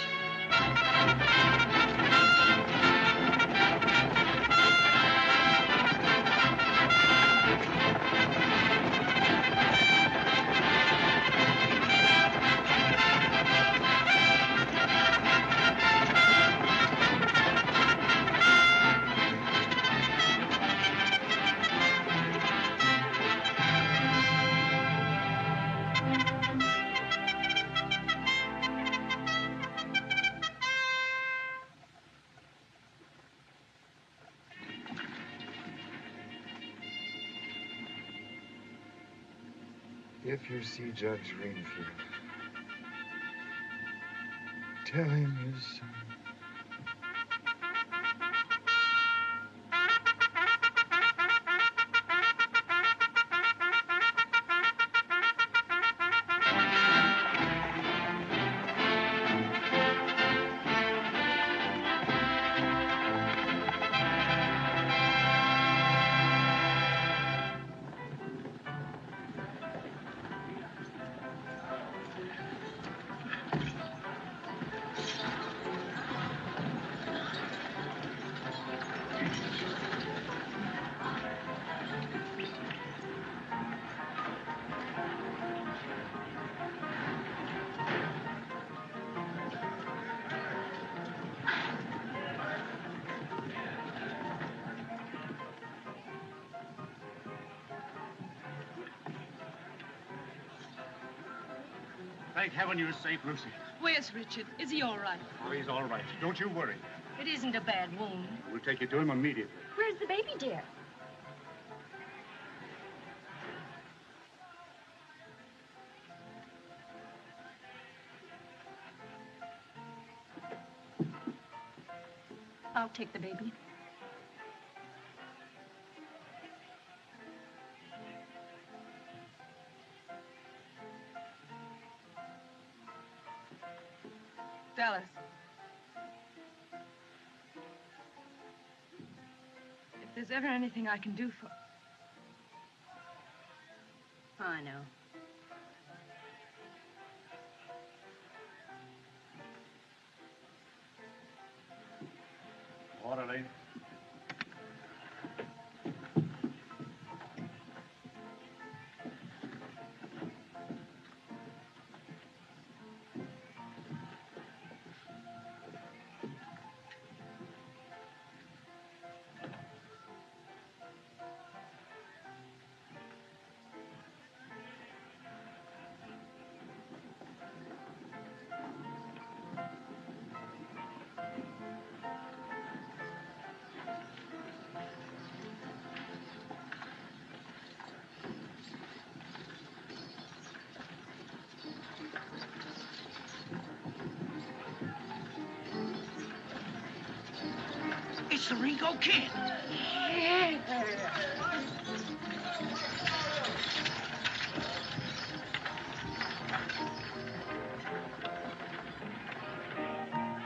If you see Judge Greenfield, tell him his son. Thank heaven you're safe, Lucy. Where's Richard? Is he all right? Oh, he's all right. Don't you worry. It isn't a bad wound. We'll take you to him immediately. Where's the baby, dear? I'll take the baby. Dallas. If there's ever anything I can do for... I know. Orderly. It's the Ringo Kid.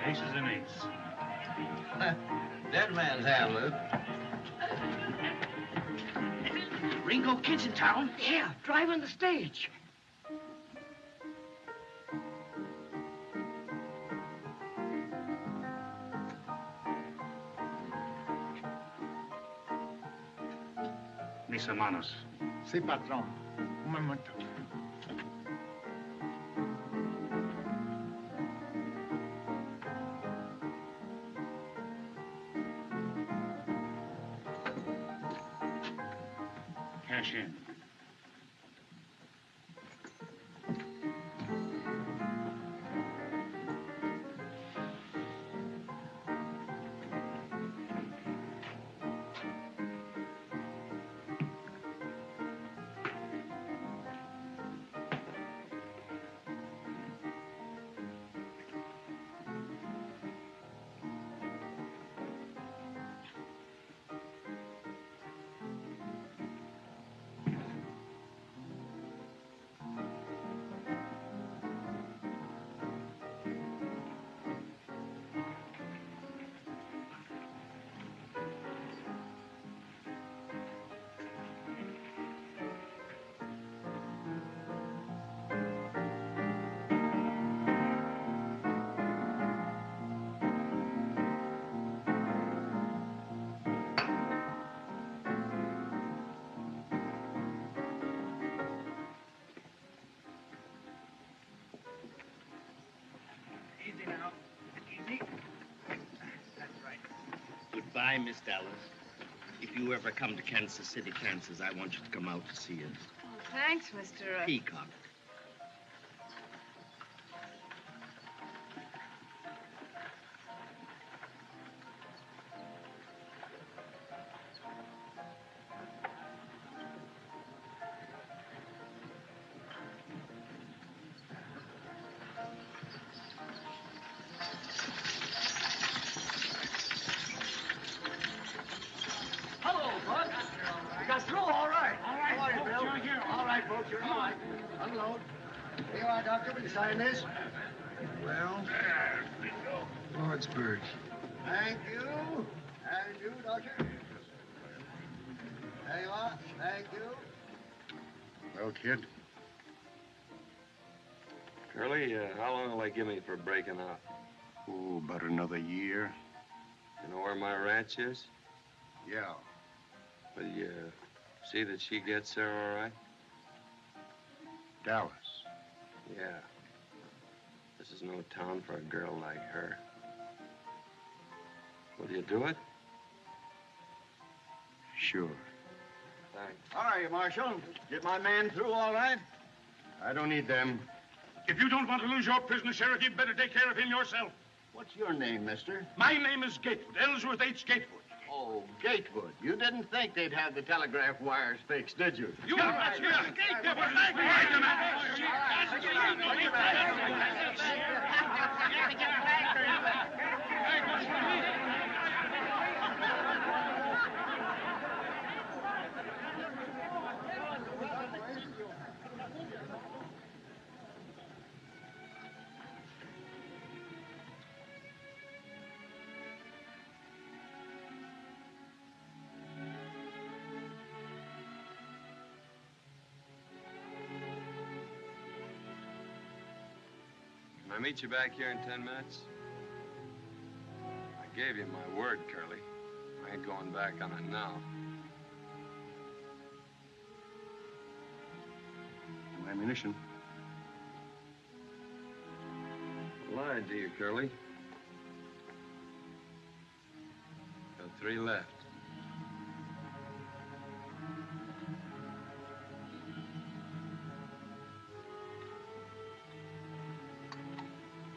Aces and eights. Dead man's hand, Luke. Ringo Kid's in town. Yeah, driving the stage. Mis hermanos. Sí, patrón. Un momento. Cash in. Hi, Miss Dallas. If you ever come to Kansas City, Kansas, I want you to come out to see us. Oh, thanks, Mr. Peacock. Hello, Bud. You got through all right. All right, how are you, Bill? All right, folks, you're all right. Unload. Here you are, Doctor. Will you sign this? Well, Lordsburg. Thank you. And you, Doctor. There you are. Thank you. Well, kid, Curly, how long will they give me for breaking out? oh, about another year. You know where my ranch is? Yeah. Will you see that she gets there all right? Dallas. Yeah. This is no town for a girl like her. Will you do it? Sure. Thanks. How are you, Marshal? Get my man through all right? I don't need them. If you don't want to lose your prisoner, Sheriff, you'd better take care of him yourself. What's your name, mister? My name is Gatewood, Ellsworth H. Gatewood. Oh, Gatewood. You didn't think they'd have the telegraph wires fixed, did you? You are right. Can I meet you back here in 10 minutes? I gave you my word, Curly. I ain't going back on it now. No ammunition. I lied to you, Curly. Got 3 left.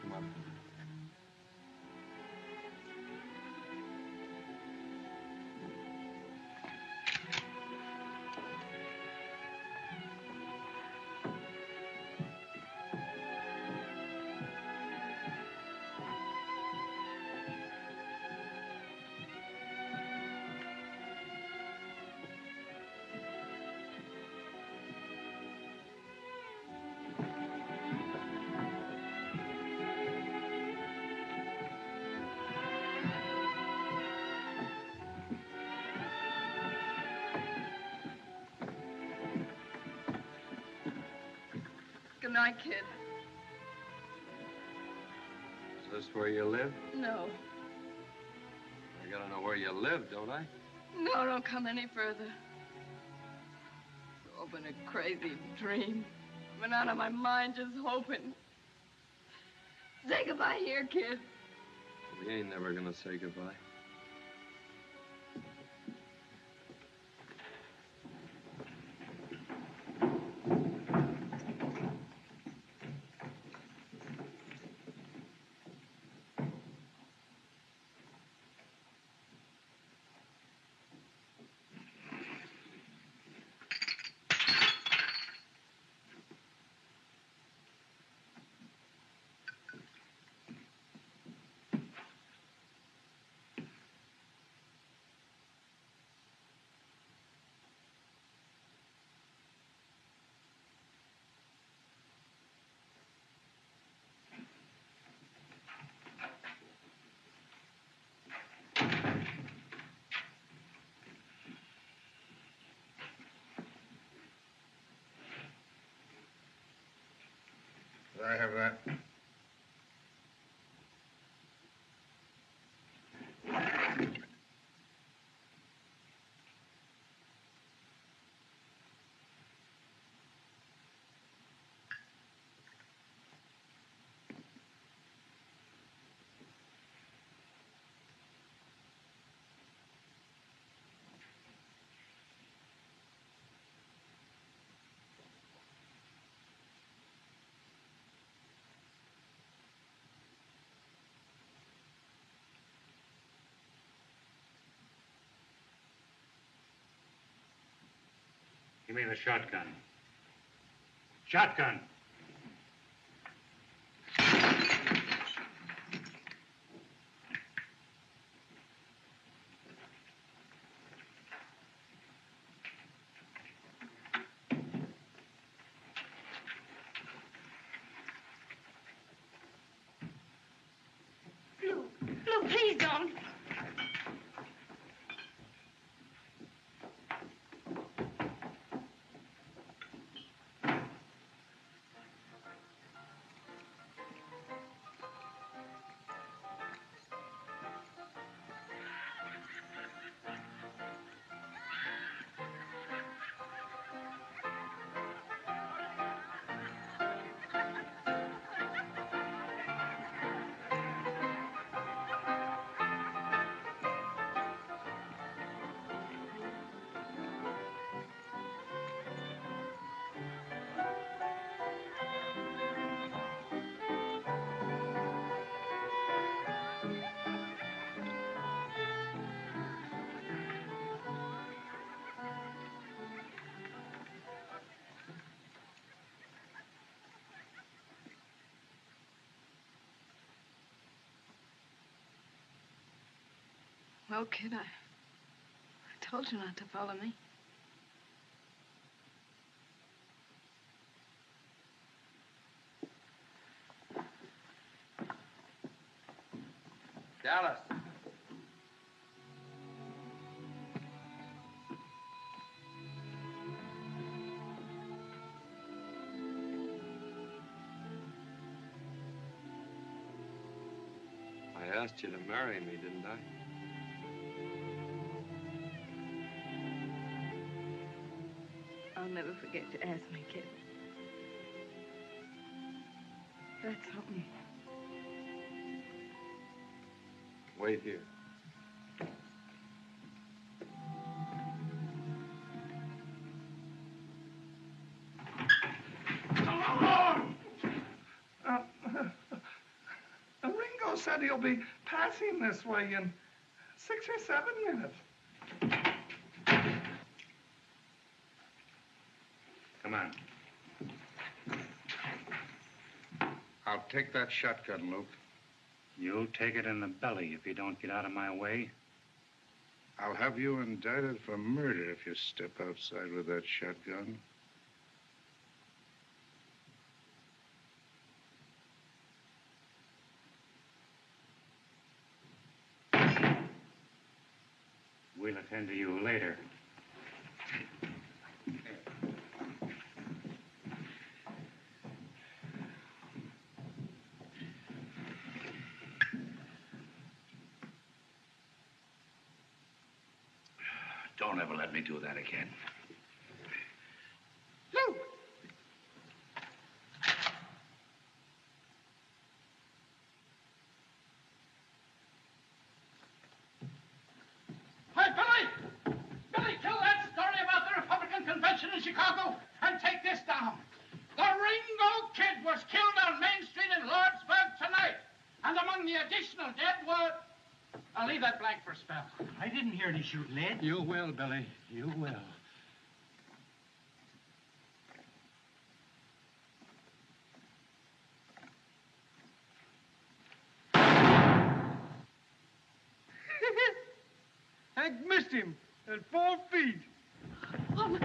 Come on. Good night, kid. Is this where you live? No. I gotta know where you live, don't I? No, don't come any further. It's all been a crazy dream. I've been out of my mind just hoping. Say goodbye here, kid. We ain't never gonna say goodbye. Did I have that? Give me the shotgun. Shotgun. Blue, please don't. Well, kid, I told you not to follow me. Dallas. I asked you to marry me, didn't I? I'll never forget you asked me, kid. That's something. Wait here. Ringo said he'll be passing this way in 6 or 7 minutes. Come on. I'll take that shotgun, Luke. You'll take it in the belly if you don't get out of my way. I'll have you indicted for murder if you step outside with that shotgun. We'll attend to you later. Don't ever let me do that again. Luke! Hey, Billy! Billy, kill that story about the Republican convention in Chicago and take this down. The Ringo Kid was killed on Main Street in Lordsburg tonight. And among the additional dead were... I'll leave that blank for a spell. I didn't hear any shooting, Ed. You will, Billy. You will. Hank missed him at 4 feet. Oh,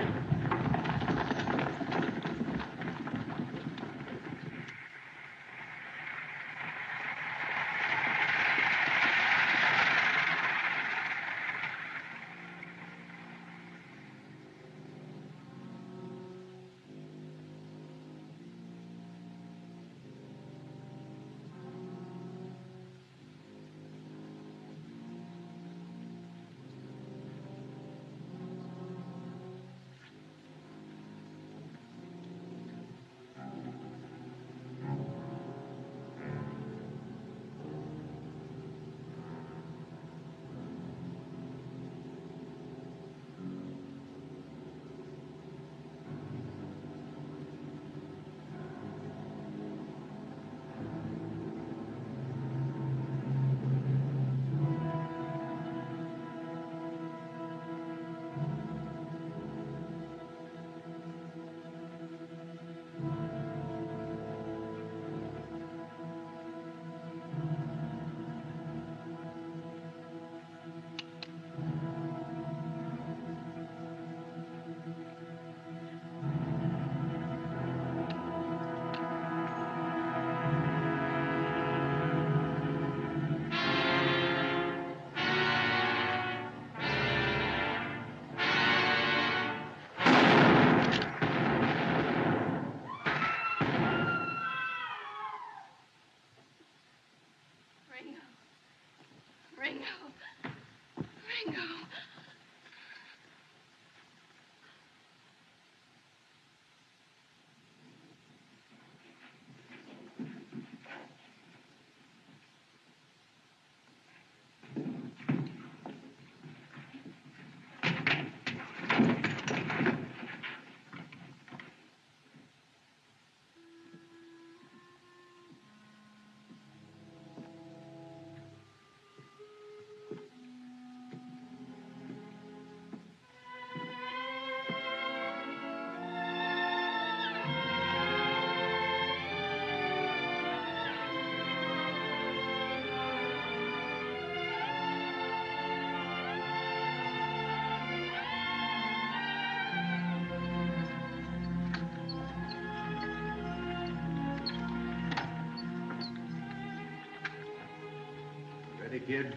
Ready, kid?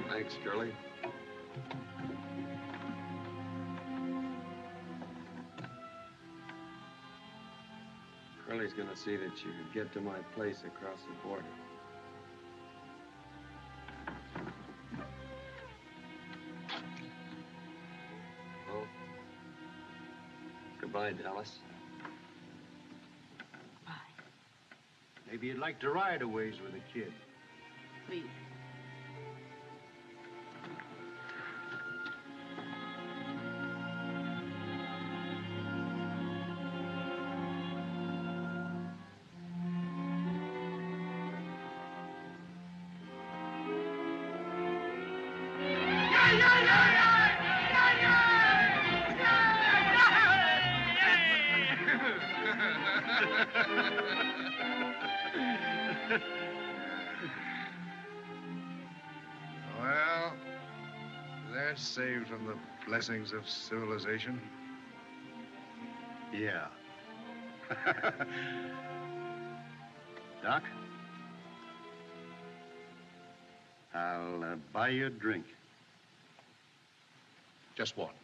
Thanks, Curly. Curly's gonna see that you get to my place across the border. Well, goodbye, Dallas. Maybe you'd like to ride a ways with a kid. Please. Well, they're saved from the blessings of civilization. Yeah. Doc? I'll buy you a drink. Just one.